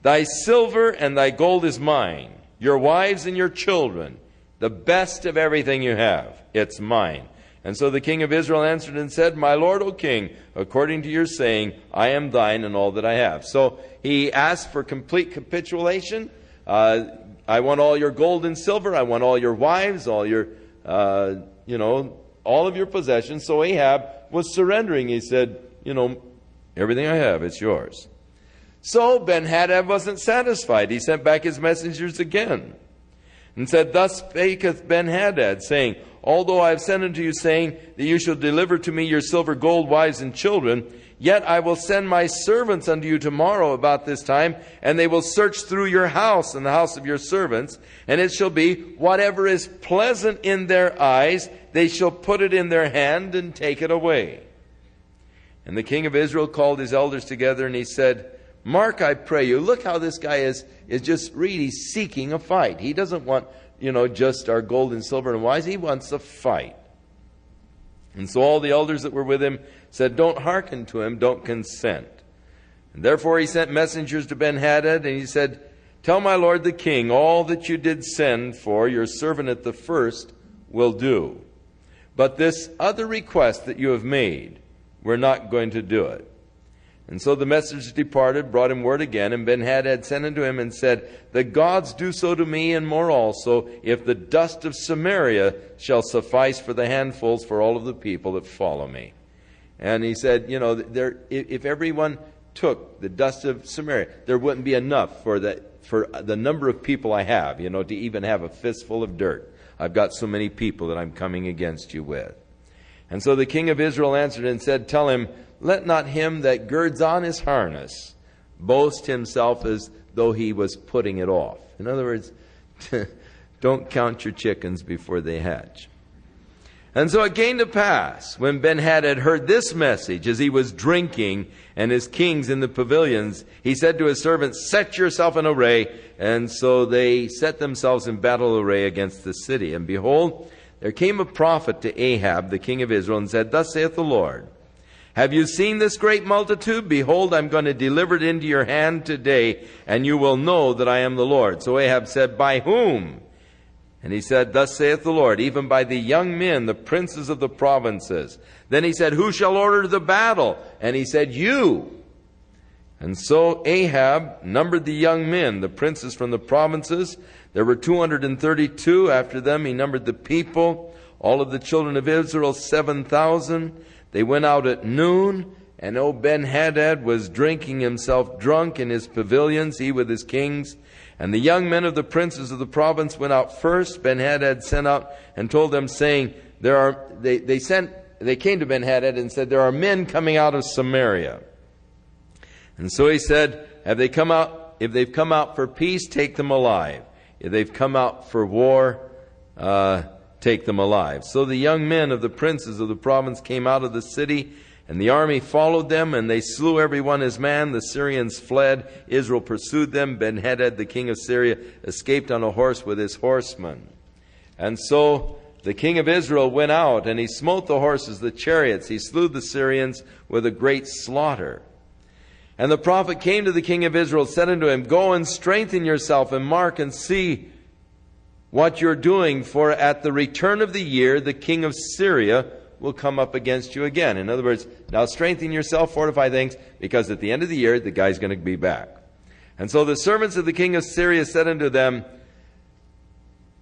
thy silver and thy gold is mine, your wives and your children, the best of everything you have, it's mine. And so the king of Israel answered and said, my lord, O king, according to your saying, I am thine and all that I have. So he asked for complete capitulation. I want all your gold and silver. I want all your wives, all your, all of your possessions. So Ahab was surrendering. He said, everything I have, it's yours. So Ben-Hadad wasn't satisfied. He sent back his messengers again and said, thus spaketh Ben-Hadad, saying, although I have sent unto you, saying that you shall deliver to me your silver, gold, wives, and children, yet I will send my servants unto you tomorrow about this time, and they will search through your house and the house of your servants, and it shall be, whatever is pleasant in their eyes, they shall put it in their hand and take it away. And the king of Israel called his elders together, and he said, mark, I pray you, look how this guy is just really seeking a fight. He doesn't want, just our gold and silver and wives. He wants a fight. And so all the elders that were with him said, don't hearken to him, don't consent. And therefore he sent messengers to Ben-Hadad, and he said, tell my lord the king, all that you did send for, your servant at the first will do. But this other request that you have made, we're not going to do it. And so the messengers departed, brought him word again, and Ben-Hadad sent unto him and said, the gods do so to me and more also, if the dust of Samaria shall suffice for the handfuls for all of the people that follow me. And he said, if everyone took the dust of Samaria, there wouldn't be enough for the number of people I have, to even have a fistful of dirt. I've got so many people that I'm coming against you with. And so the king of Israel answered and said, tell him, let not him that girds on his harness boast himself as though he was putting it off. In other words, don't count your chickens before they hatch. And so it came to pass, when Ben-Hadad heard this message, as he was drinking and his kings in the pavilions, he said to his servants, set yourself in array. And so they set themselves in battle array against the city. And behold, there came a prophet to Ahab, the king of Israel, and said, thus saith the Lord, have you seen this great multitude? Behold, I'm going to deliver it into your hand today, and you will know that I am the Lord. So Ahab said, by whom? And he said, thus saith the Lord, even by the young men, the princes of the provinces. Then he said, who shall order the battle? And he said, you. And so Ahab numbered the young men, the princes from the provinces. There were 232. After them he numbered the people, all of the children of Israel, 7,000. They went out at noon, and Ben-Hadad was drinking himself drunk in his pavilions, he with his kings. And the young men of the princes of the province went out first. Ben-Hadad sent out and told them, saying, they came to Ben-Hadad and said, there are men coming out of Samaria. And so he said, if they've come out for peace, take them alive. If they've come out for war, take them alive. So the young men of the princes of the province came out of the city, and the army followed them, and they slew every one his man. The Syrians fled. Israel pursued them. Ben-Hadad, the king of Syria, escaped on a horse with his horsemen. And so the king of Israel went out, and he smote the horses, the chariots. He slew the Syrians with a great slaughter. And the prophet came to the king of Israel, said unto him, go and strengthen yourself, and mark and see what you're doing, for at the return of the year, the king of Syria will come up against you again. In other words, now strengthen yourself, fortify things, because at the end of the year, the guy's going to be back. And so the servants of the king of Syria said unto them,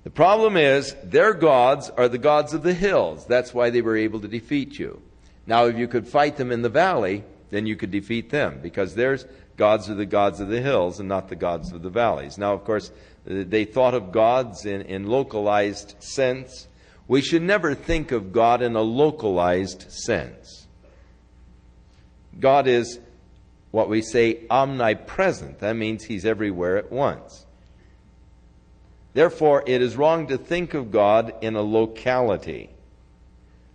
the problem is, their gods are the gods of the hills. That's why they were able to defeat you. Now, if you could fight them in the valley, then you could defeat them, because their gods are the gods of the hills and not the gods of the valleys. Now, of course, they thought of gods in localized sense. We should never think of God in a localized sense. God is what we say omnipresent. That means He's everywhere at once. Therefore, it is wrong to think of God in a locality.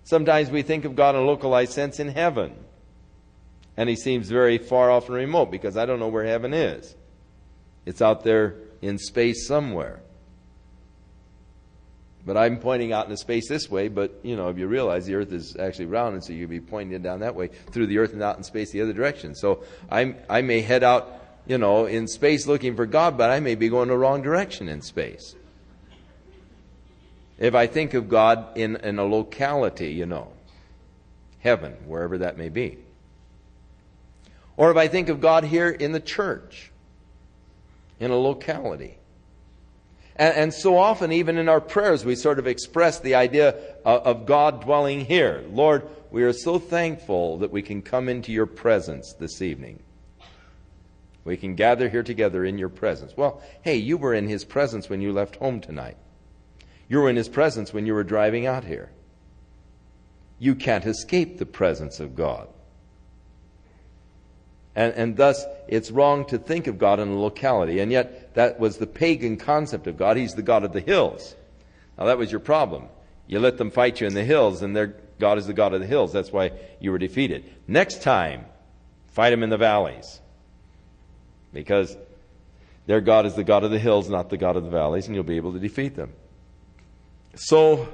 Sometimes we think of God in a localized sense in heaven. And He seems very far off and remote, because I don't know where heaven is. It's out there in space somewhere. But I'm pointing out into space this way, but, if you realize the earth is actually round, and so you'll be pointing down that way through the earth and out in space the other direction. So I may head out, in space looking for God, but I may be going the wrong direction in space. If I think of God in a locality, heaven, wherever that may be. Or if I think of God here in the church, in a locality. And so often, even in our prayers, we sort of express the idea of God dwelling here. Lord, we are so thankful that we can come into your presence this evening. We can gather here together in your presence. Well, hey, you were in His presence when you left home tonight. You were in His presence when you were driving out here. You can't escape the presence of God. And thus, it's wrong to think of God in a locality. And yet, that was the pagan concept of God. He's the God of the hills. Now, that was your problem. You let them fight you in the hills, and their God is the God of the hills. That's why you were defeated. Next time, fight them in the valleys. Because their God is the God of the hills, not the God of the valleys, and you'll be able to defeat them. So,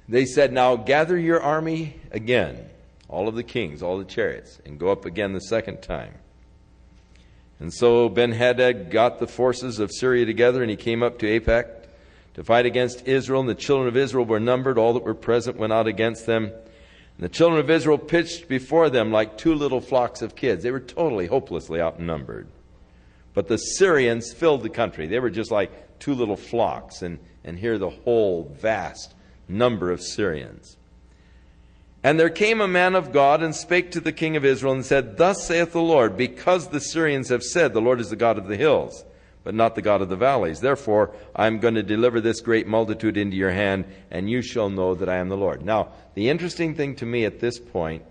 they said, now gather your army again, all of the kings, all the chariots, and go up again the second time. And so Ben-Hadad got the forces of Syria together, and he came up to Aphek to fight against Israel. And the children of Israel were numbered. All that were present went out against them. And the children of Israel pitched before them like two little flocks of kids. They were totally, hopelessly outnumbered. But the Syrians filled the country. They were just like two little flocks. And here the whole vast number of Syrians. And there came a man of God and spake to the king of Israel and said, thus saith the Lord, because the Syrians have said, the Lord is the God of the hills, but not the God of the valleys. Therefore, I am going to deliver this great multitude into your hand, and you shall know that I am the Lord. Now, the interesting thing to me at this point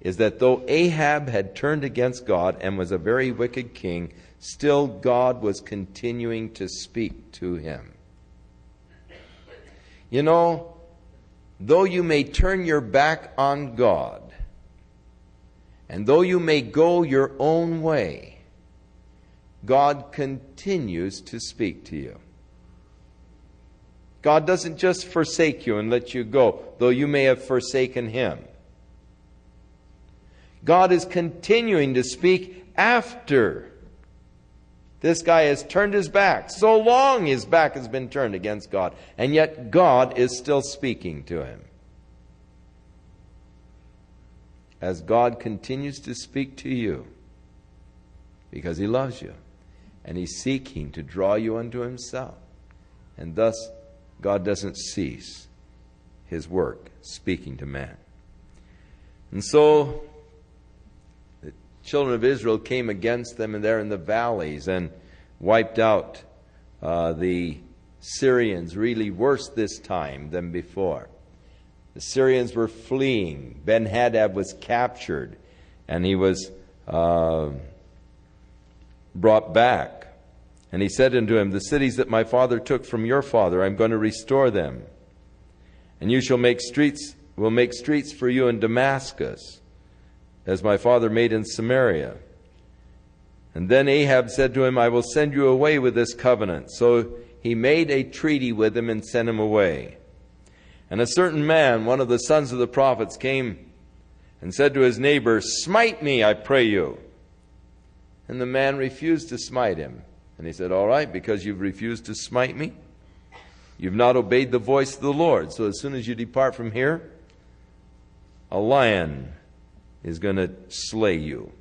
is that though Ahab had turned against God and was a very wicked king, still God was continuing to speak to him. Though you may turn your back on God, and though you may go your own way, God continues to speak to you. God doesn't just forsake you and let you go, though you may have forsaken Him. God is continuing to speak after this guy has turned his back. So long his back has been turned against God. And yet God is still speaking to him. As God continues to speak to you, because He loves you, and He's seeking to draw you unto Himself. And thus, God doesn't cease His work speaking to man. And so, children of Israel came against them, and they're in the valleys, and wiped out the Syrians really worse this time than before. The Syrians were fleeing. Ben-Hadad was captured, and he was brought back. And he said unto him, the cities that my father took from your father, I'm going to restore them. And you shall make streets for you in Damascus, as my father made in Samaria. And then Ahab said to him, I will send you away with this covenant. So he made a treaty with him and sent him away. And a certain man, one of the sons of the prophets, came and said to his neighbor, smite me, I pray you. And the man refused to smite him. And he said, all right, because you've refused to smite me, you've not obeyed the voice of the Lord. So as soon as you depart from here, a lion is going to slay you.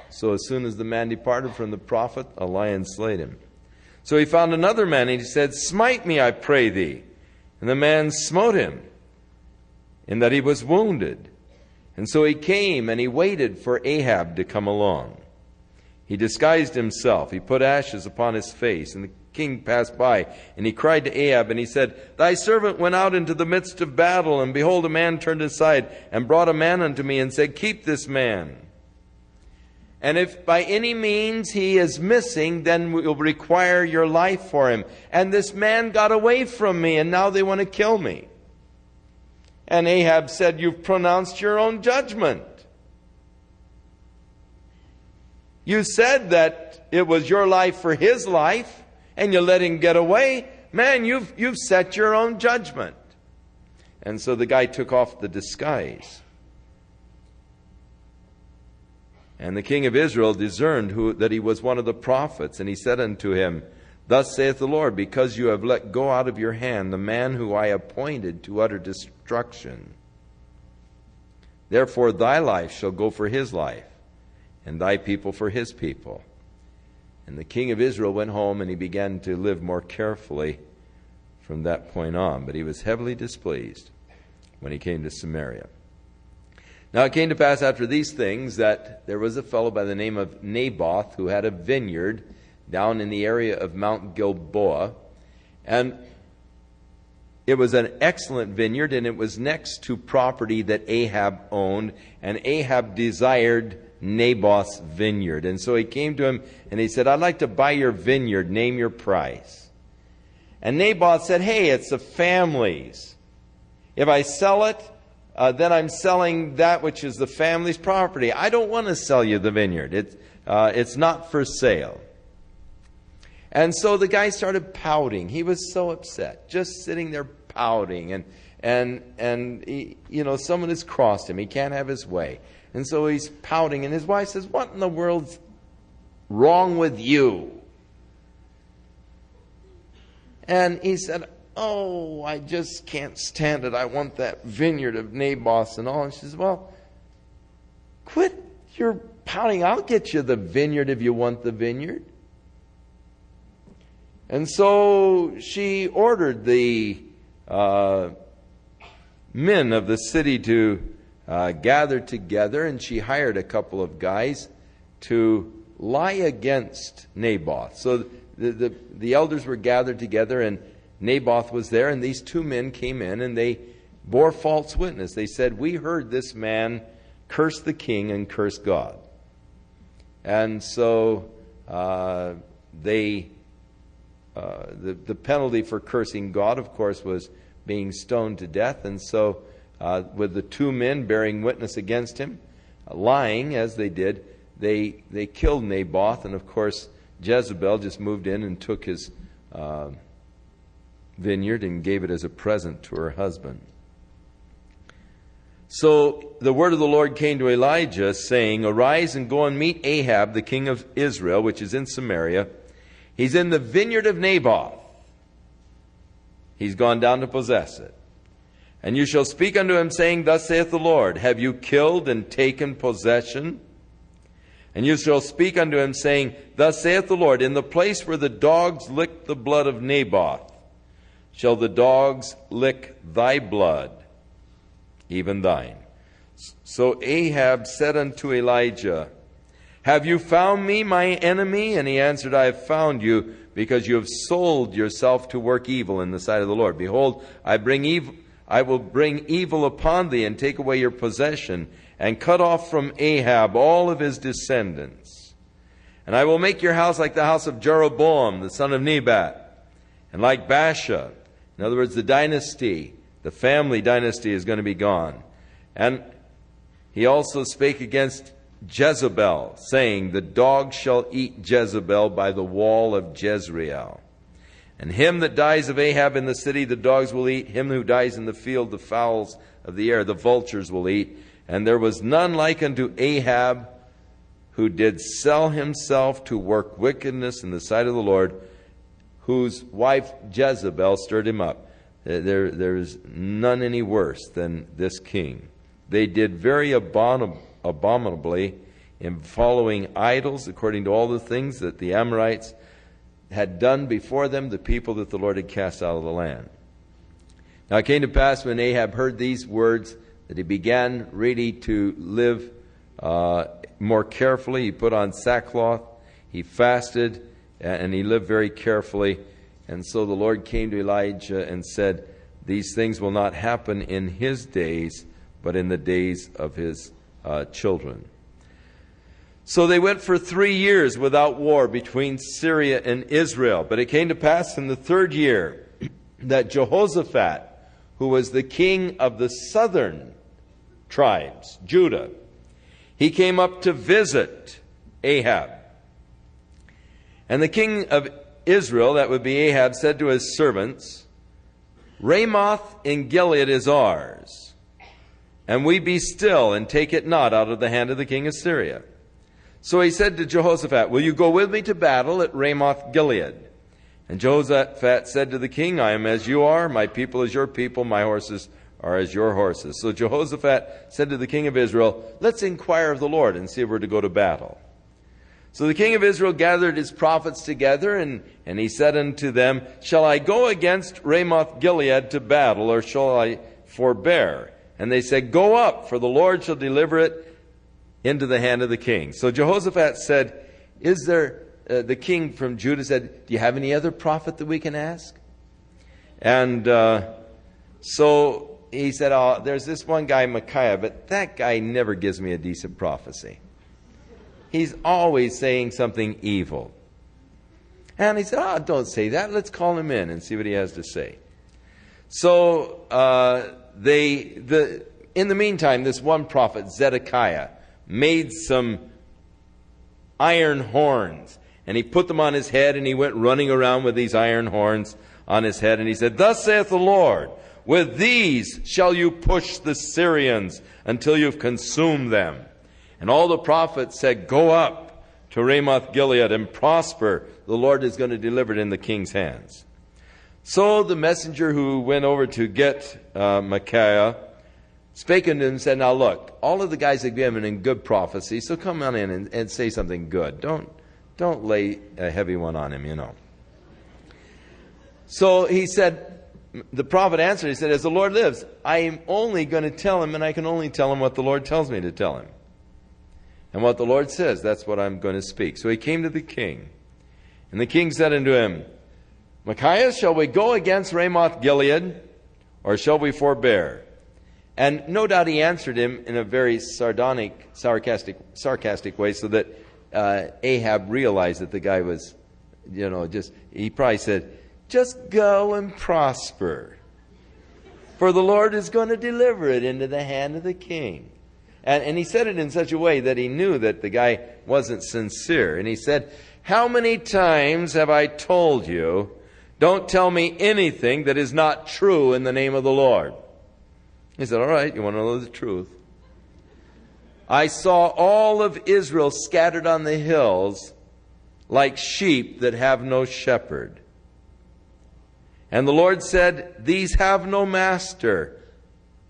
So as soon as the man departed from the prophet, a lion slayed him. So he found another man, and he said, smite me, I pray thee. And the man smote him, in that he was wounded. And so he came, and he waited for Ahab to come along. He disguised himself. He put ashes upon his face. And the king passed by, and he cried to Ahab, and he said, thy servant went out into the midst of battle, and behold, a man turned aside, and brought a man unto me, and said, keep this man. And if by any means he is missing, then we'll require your life for him. And this man got away from me, and now they want to kill me. And Ahab said, you've pronounced your own judgment. You said that it was your life for his life, and you let him get away. Man, you've set your own judgment. And so the guy took off the disguise. And the king of Israel discerned that he was one of the prophets. And he said unto him, thus saith the Lord, because you have let go out of your hand the man who I appointed to utter destruction, therefore thy life shall go for his life, and thy people for his people. And the king of Israel went home, and he began to live more carefully from that point on. But he was heavily displeased when he came to Samaria. Now it came to pass after these things that there was a fellow by the name of Naboth who had a vineyard down in the area of Mount Gilboa. And it was an excellent vineyard, and it was next to property that Ahab owned. And Ahab desired Naboth's vineyard. And so he came to him and he said, I'd like to buy your vineyard. Name your price. And Naboth said, hey, it's the family's. If I sell it, then I'm selling that which is the family's property. I don't want to sell you the vineyard. It's not for sale. And so the guy started pouting. He was so upset, just sitting there pouting. And he, someone has crossed him. He can't have his way. And so he's pouting. And his wife says, what in the world's wrong with you? And he said, oh, I just can't stand it. I want that vineyard of Naboth's and all. And she says, well, quit your pouting. I'll get you the vineyard if you want the vineyard. And so she ordered the men of the city to gather together, and she hired a couple of guys to lie against Naboth. So the elders were gathered together, and Naboth was there, and these two men came in, and they bore false witness. They said, we heard this man curse the king and curse God. And so the penalty for cursing God, of course, was being stoned to death. And so with the two men bearing witness against him, lying as they did, they killed Naboth. And of course, Jezebel just moved in and took his vineyard and gave it as a present to her husband. So the word of the Lord came to Elijah, saying, arise and go and meet Ahab, the king of Israel, which is in Samaria. He's in the vineyard of Naboth. He's gone down to possess it. And you shall speak unto him, saying, thus saith the Lord, have you killed and taken possession? And you shall speak unto him, saying, thus saith the Lord, in the place where the dogs licked the blood of Naboth, shall the dogs lick thy blood, even thine. So Ahab said unto Elijah, Have you found me, my enemy? And he answered, I have found you, because you have sold yourself to work evil in the sight of the Lord. Behold, I will bring evil upon thee, and take away your possession, and cut off from Ahab all of his descendants. And I will make your house like the house of Jeroboam, the son of Nebat, and like Baasha. In other words, the dynasty, the family dynasty is going to be gone. And he also spake against Jezebel, saying, the dog shall eat Jezebel by the wall of Jezreel. And him that dies of Ahab in the city, the dogs will eat. Him who dies in the field, the fowls of the air, the vultures will eat. And there was none like unto Ahab, who did sell himself to work wickedness in the sight of the Lord, whose wife Jezebel stirred him up. There is none any worse than this king. They did very abominably in following idols, according to all the things that the Amorites had done before them, the people that the Lord had cast out of the land. Now it came to pass, when Ahab heard these words, that he began really to live more carefully. He put on sackcloth, he fasted, and he lived very carefully. And so the Lord came to Elijah and said, these things will not happen in his days, but in the days of his children. So they went for 3 years without war between Syria and Israel. But it came to pass in the 3rd year that Jehoshaphat, who was the king of the southern tribes, Judah, he came up to visit Ahab. And the king of Israel, that would be Ahab, said to his servants, Ramoth in Gilead is ours, and we be still, and take it not out of the hand of the king of Syria. So he said to Jehoshaphat, will you go with me to battle at Ramoth Gilead? And Jehoshaphat said to the king, I am as you are, my people as your people, my horses are as your horses. So Jehoshaphat said to the king of Israel, let's inquire of the Lord and see if we're to go to battle. So the king of Israel gathered his prophets together, and he said unto them, shall I go against Ramoth Gilead to battle, or shall I forbear? And they said, go up, for the Lord shall deliver it into the hand of the king. So Jehoshaphat said, the king from Judah said, do you have any other prophet that we can ask? And so he said, oh, there's this one guy, Micaiah, but that guy never gives me a decent prophecy. He's always saying something evil. And he said, oh, don't say that. Let's call him in and see what he has to say. So in the meantime, this one prophet, Zedekiah, made some iron horns. And he put them on his head, and he went running around with these iron horns on his head. And he said, thus saith the Lord, with these shall you push the Syrians until you've consumed them. And all the prophets said, go up to Ramoth Gilead and prosper. The Lord is going to deliver it in the king's hands. So the messenger who went over to get Micaiah spake unto him and said, now look, all of the guys have given in good prophecy, so come on in and say something good. Don't lay a heavy one on him, you know. So he said, the prophet answered, he said, as the Lord lives, I am only going to tell him, and I can only tell him what the Lord tells me to tell him. And what the Lord says, that's what I'm going to speak. So he came to the king. And the king said unto him, Micaiah, shall we go against Ramoth Gilead, or shall we forbear? And no doubt he answered him in a very sarcastic way, so that Ahab realized that the guy was, he probably said, just go and prosper, for the Lord is going to deliver it into the hand of the king. And he said it in such a way that he knew that the guy wasn't sincere. And he said, how many times have I told you, don't tell me anything that is not true in the name of the Lord? He said, all right, you want to know the truth? I saw all of Israel scattered on the hills like sheep that have no shepherd. And the Lord said, these have no master.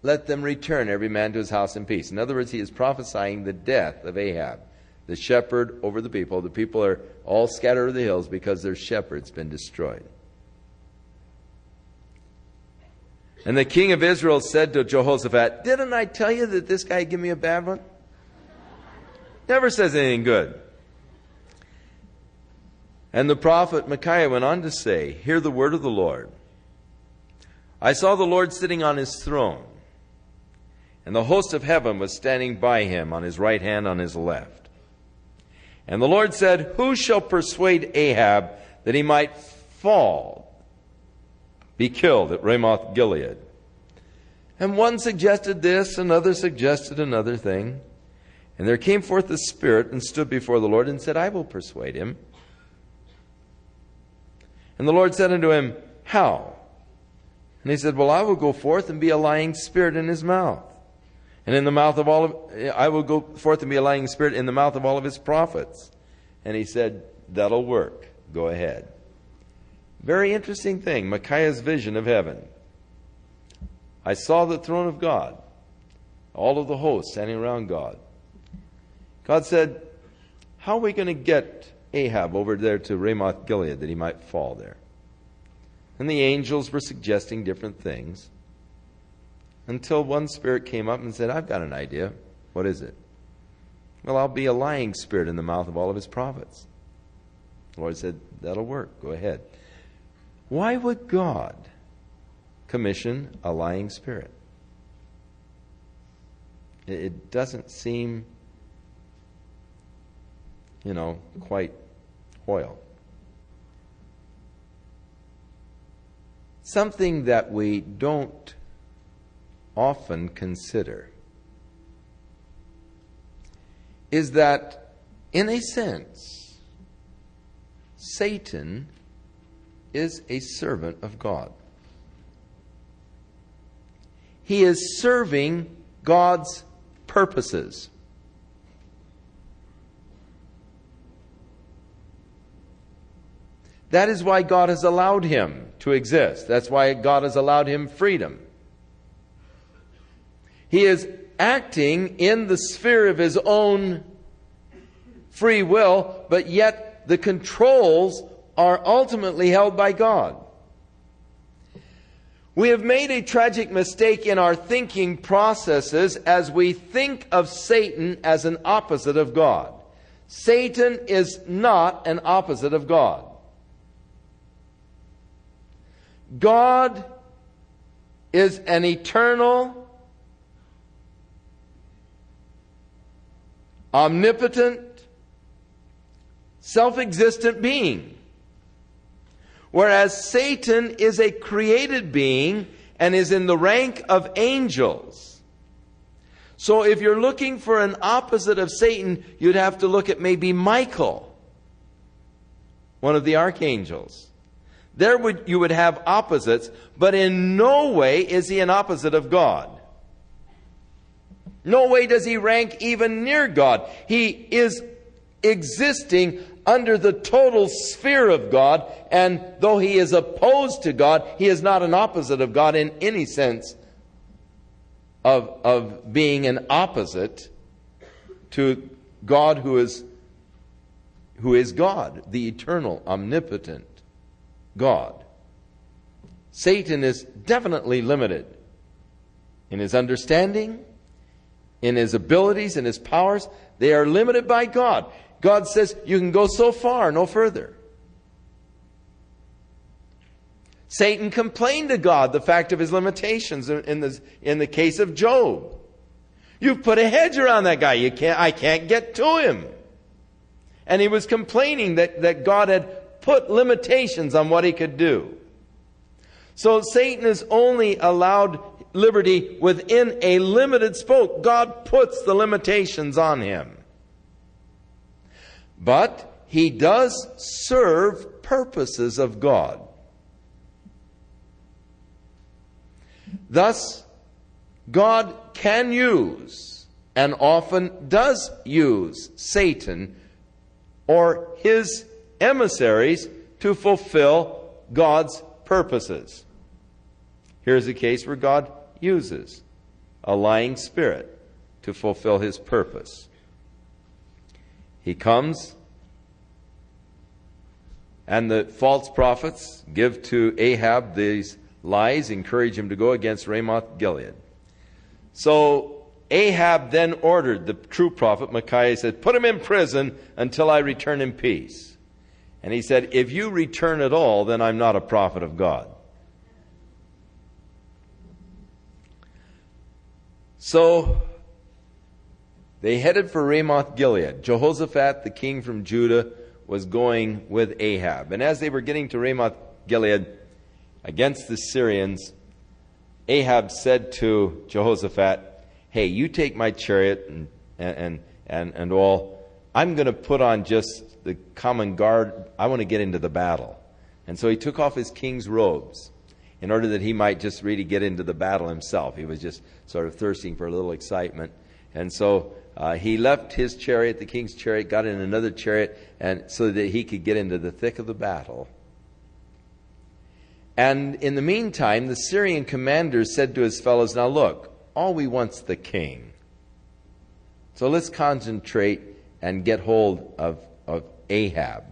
Let them return every man to his house in peace. In other words, he is prophesying the death of Ahab, the shepherd over the people. The people are all scattered over the hills because their shepherd's been destroyed. And the king of Israel said to Jehoshaphat, didn't I tell you that this guy gave me a bad one? Never says anything good. And the prophet Micaiah went on to say, "Hear the word of the Lord. I saw the Lord sitting on his throne, and the host of heaven was standing by him on his right hand, on his left. And the Lord said, Who shall persuade Ahab that he might fall, be killed at Ramoth Gilead?" And one suggested this, another suggested another thing. And there came forth the Spirit and stood before the Lord and said, "I will persuade him." And the Lord said unto him, "How?" And he said, "Well, I will go forth and be a lying spirit in his mouth. And in the mouth of I will go forth and be a lying spirit in the mouth of all of his prophets." And he said, "That'll work. Go ahead." Very interesting thing, Micaiah's vision of heaven. I saw the throne of God, all of the hosts standing around God. God said, "How are we going to get Ahab over there to Ramoth Gilead that he might fall there?" And the angels were suggesting different things until one spirit came up and said, "I've got an idea." "What is it?" "Well, I'll be a lying spirit in the mouth of all of his prophets." The Lord said, "That'll work. Go ahead." Why would God commission a lying spirit? It doesn't seem, quite oil. Something that we don't often consider is that, in a sense, Satan is a servant of God. He is serving God's purposes. That is why God has allowed him to exist. That's why God has allowed him freedom. He is acting in the sphere of his own free will, but yet the controls are ultimately held by God. We have made a tragic mistake in our thinking processes as we think of Satan as an opposite of God. Satan is not an opposite of God. God is an eternal, omnipotent, self-existent being. Whereas Satan is a created being and is in the rank of angels. So if you're looking for an opposite of Satan, you'd have to look at maybe Michael, one of the archangels. You would have opposites, but in no way is he an opposite of God. No way does he rank even near God. He is existing under the total sphere of God, and though he is opposed to God, he is not an opposite of God in any sense of being an opposite to God who is God, the eternal, omnipotent God. Satan is definitely limited in his understanding, in his abilities, in his powers. They are limited by God. God says you can go so far, no further. Satan complained to God the fact of his limitations in the case of Job. You've put a hedge around that guy. I can't get to him. And he was complaining that God had put limitations on what he could do. So Satan is only allowed liberty within a limited scope. God puts the limitations on him. But he does serve purposes of God. Thus, God can use, and often does use, Satan or his emissaries to fulfill God's purposes. Here's a case where God uses a lying spirit to fulfill his purpose. He comes, and the false prophets give to Ahab these lies, encourage him to go against Ramoth Gilead. So Ahab then ordered the true prophet Micaiah, said, "Put him in prison until I return in peace." And he said, if you return at all, then I'm not a prophet of God. So they headed for Ramoth Gilead. Jehoshaphat, the king from Judah, was going with Ahab. And as they were getting to Ramoth Gilead against the Syrians, Ahab said to Jehoshaphat, hey, you take my chariot and all. I'm going to put on just the common guard. I want to get into the battle. And so he took off his king's robes in order that he might just really get into the battle himself. He was just sort of thirsting for a little excitement. And so he left his chariot, the king's chariot, got in another chariot, and so that he could get into the thick of the battle. And in the meantime, the Syrian commander said to his fellows, now look, all we want's the king. So let's concentrate and get hold of Ahab.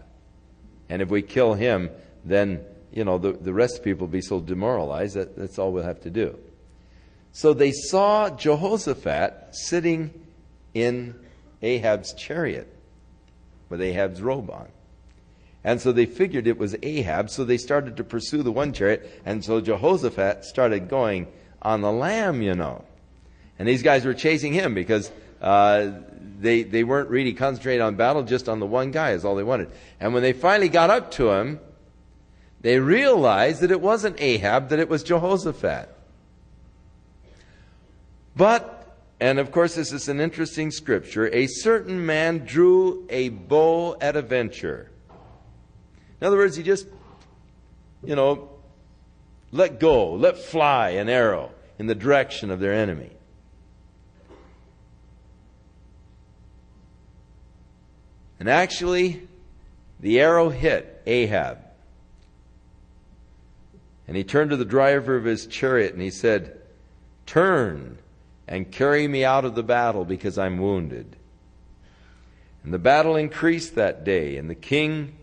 And if we kill him, then, the rest of the people will be so demoralized that that's all we'll have to do. So they saw Jehoshaphat sitting in Ahab's chariot with Ahab's robe on. And so they figured it was Ahab, so they started to pursue the one chariot, and so Jehoshaphat started going on the lamb, And these guys were chasing him because they weren't really concentrating on battle, just on the one guy is all they wanted. And when they finally got up to him, they realized that it wasn't Ahab, that it was Jehoshaphat. But, and of course this is an interesting scripture, a certain man drew a bow at a venture. In other words, he just, let go, let fly an arrow in the direction of their enemy. And actually, the arrow hit Ahab. And he turned to the driver of his chariot and he said, turn and carry me out of the battle because I'm wounded. And the battle increased that day, and the king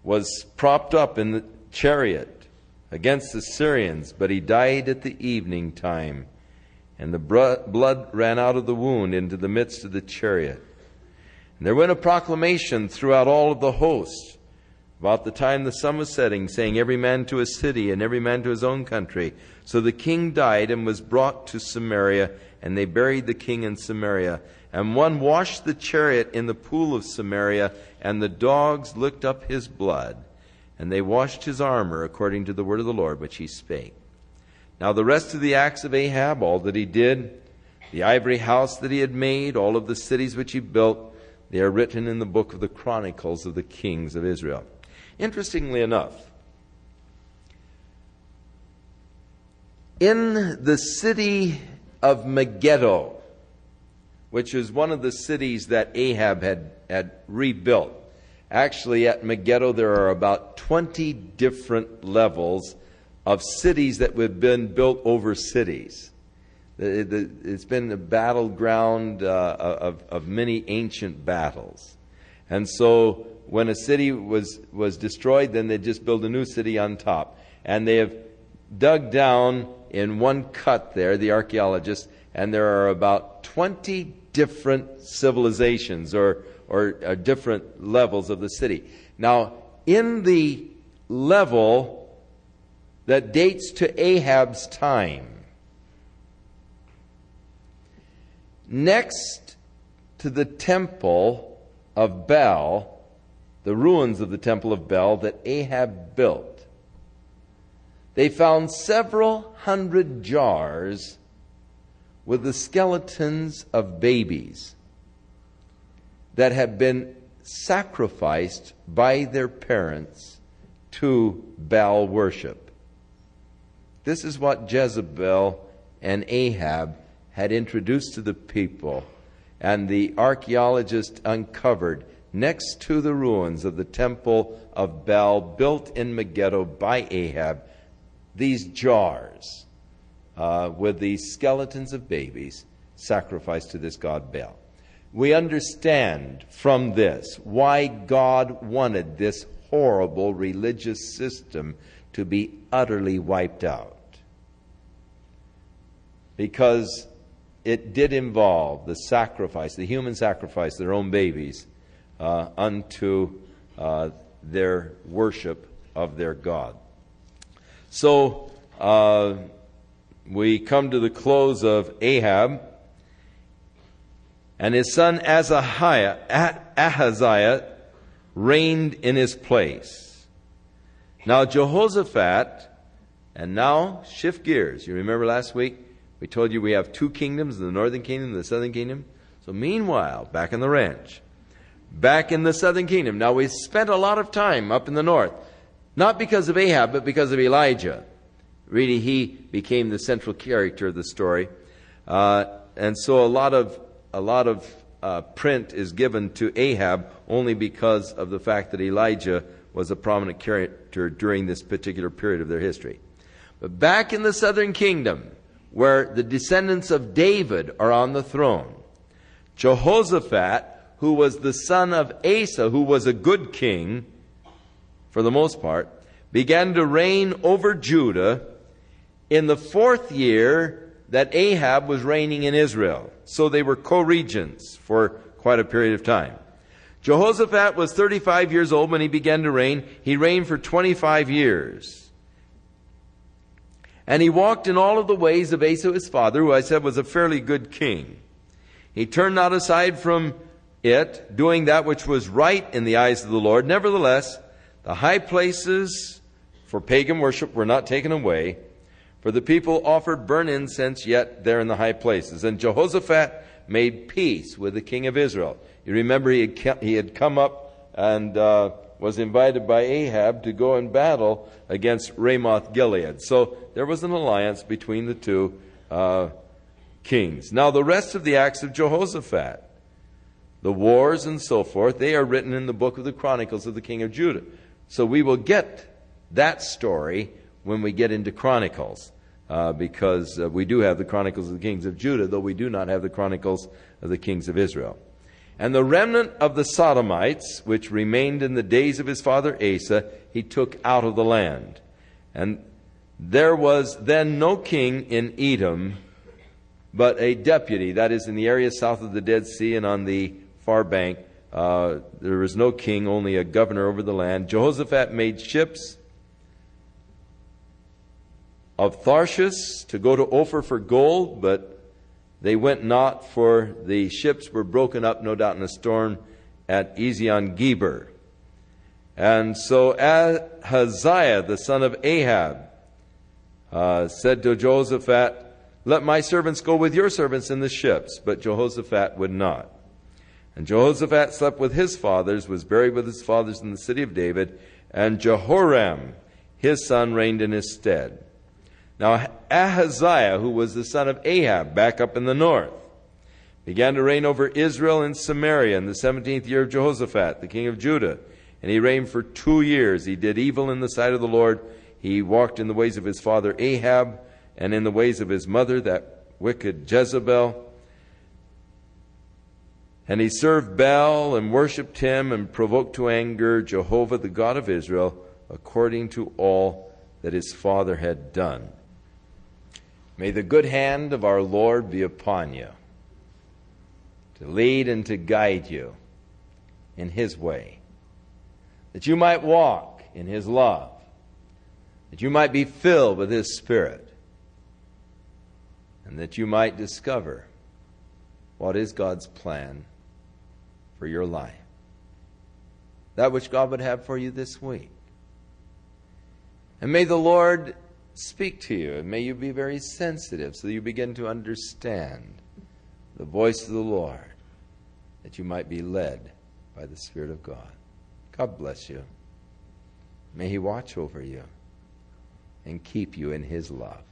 was propped up in the chariot against the Syrians, but he died at the evening time, and the blood ran out of the wound into the midst of the chariot. And there went a proclamation throughout all of the host about the time the sun was setting, saying, every man to his city and every man to his own country. So the king died and was brought to Samaria, and they buried the king in Samaria. And one washed the chariot in the pool of Samaria, and the dogs licked up his blood. And they washed his armor according to the word of the Lord, which he spake. Now the rest of the acts of Ahab, all that he did, the ivory house that he had made, all of the cities which he built, they are written in the book of the Chronicles of the Kings of Israel. Interestingly enough, in the city of Megiddo, which is one of the cities that Ahab had rebuilt. Actually, at Megiddo, there are about 20 different levels of cities that have been built over cities. It's been a battleground of many ancient battles. And so when a city was destroyed, then they just build a new city on top. And they have dug down in one cut there, the archaeologists, and there are about 20 different civilizations or different levels of the city. Now, in the level that dates to Ahab's time, next to the temple of Baal, the ruins of the temple of Baal that Ahab built, they found several hundred jars with the skeletons of babies that had been sacrificed by their parents to Baal worship. This is what Jezebel and Ahab had introduced to the people, and the archaeologists uncovered next to the ruins of the temple of Baal built in Megiddo by Ahab these jars with the skeletons of babies sacrificed to this god Baal. We understand from this why God wanted this horrible religious system to be utterly wiped out. Because it did involve the sacrifice, the human sacrifice, their own babies, unto their worship of their God. So we come to the close of Ahab, and his son Ahaziah reigned in his place. Now Jehoshaphat, and now shift gears. You remember last week we told you we have two kingdoms, the northern kingdom and the southern kingdom. So meanwhile, back in the ranch, back in the southern kingdom. Now we spent a lot of time up in the north, not because of Ahab, but because of Elijah. Really, he became the central character of the story. And so a lot of print is given to Ahab only because of the fact that Elijah was a prominent character during this particular period of their history. But back in the southern kingdom, where the descendants of David are on the throne, Jehoshaphat, who was the son of Asa, who was a good king for the most part, began to reign over Judah in the 4th year that Ahab was reigning in Israel. So they were co-regents for quite a period of time. Jehoshaphat was 35 years old when he began to reign. He reigned for 25 years. And he walked in all of the ways of Asa his father, who I said was a fairly good king. He turned not aside from it, doing that which was right in the eyes of the Lord. Nevertheless, the high places for pagan worship were not taken away, for the people offered burnt incense yet there in the high places. And Jehoshaphat made peace with the king of Israel. You remember he had come up and was invited by Ahab to go in battle against Ramoth Gilead. So there was an alliance between the two kings. Now the rest of the acts of Jehoshaphat, the wars and so forth, they are written in the book of the Chronicles of the king of Judah. So we will get that story when we get into Chronicles, because we do have the Chronicles of the kings of Judah, though we do not have the Chronicles of the kings of Israel. And the remnant of the Sodomites, which remained in the days of his father Asa, he took out of the land. And there was then no king in Edom, but a deputy, that is in the area south of the Dead Sea and on the far bank. There was no king, only a governor over the land. Jehoshaphat made ships of Tarshish to go to Ophir for gold, but they went not, for the ships were broken up, no doubt, in a storm at Ezion-Geber. And so Ahaziah, the son of Ahab, said to Jehoshaphat, "Let my servants go with your servants in the ships." But Jehoshaphat would not. And Jehoshaphat slept with his fathers, was buried with his fathers in the city of David, and Jehoram, his son, reigned in his stead. Now Ahaziah, who was the son of Ahab, back up in the north, began to reign over Israel and Samaria in the 17th year of Jehoshaphat, the king of Judah. And he reigned for 2 years. He did evil in the sight of the Lord. He walked in the ways of his father Ahab, and in the ways of his mother, that wicked Jezebel. And he served Baal and worshipped him and provoked to anger Jehovah, the God of Israel, according to all that his father had done. May the good hand of our Lord be upon you, to lead and to guide you in his way, that you might walk in his love, that you might be filled with his Spirit, and that you might discover what is God's plan for your life, that which God would have for you this week. And may the Lord speak to you, and may you be very sensitive so that you begin to understand the voice of the Lord, that you might be led by the Spirit of God. God bless you. May he watch over you and keep you in his love.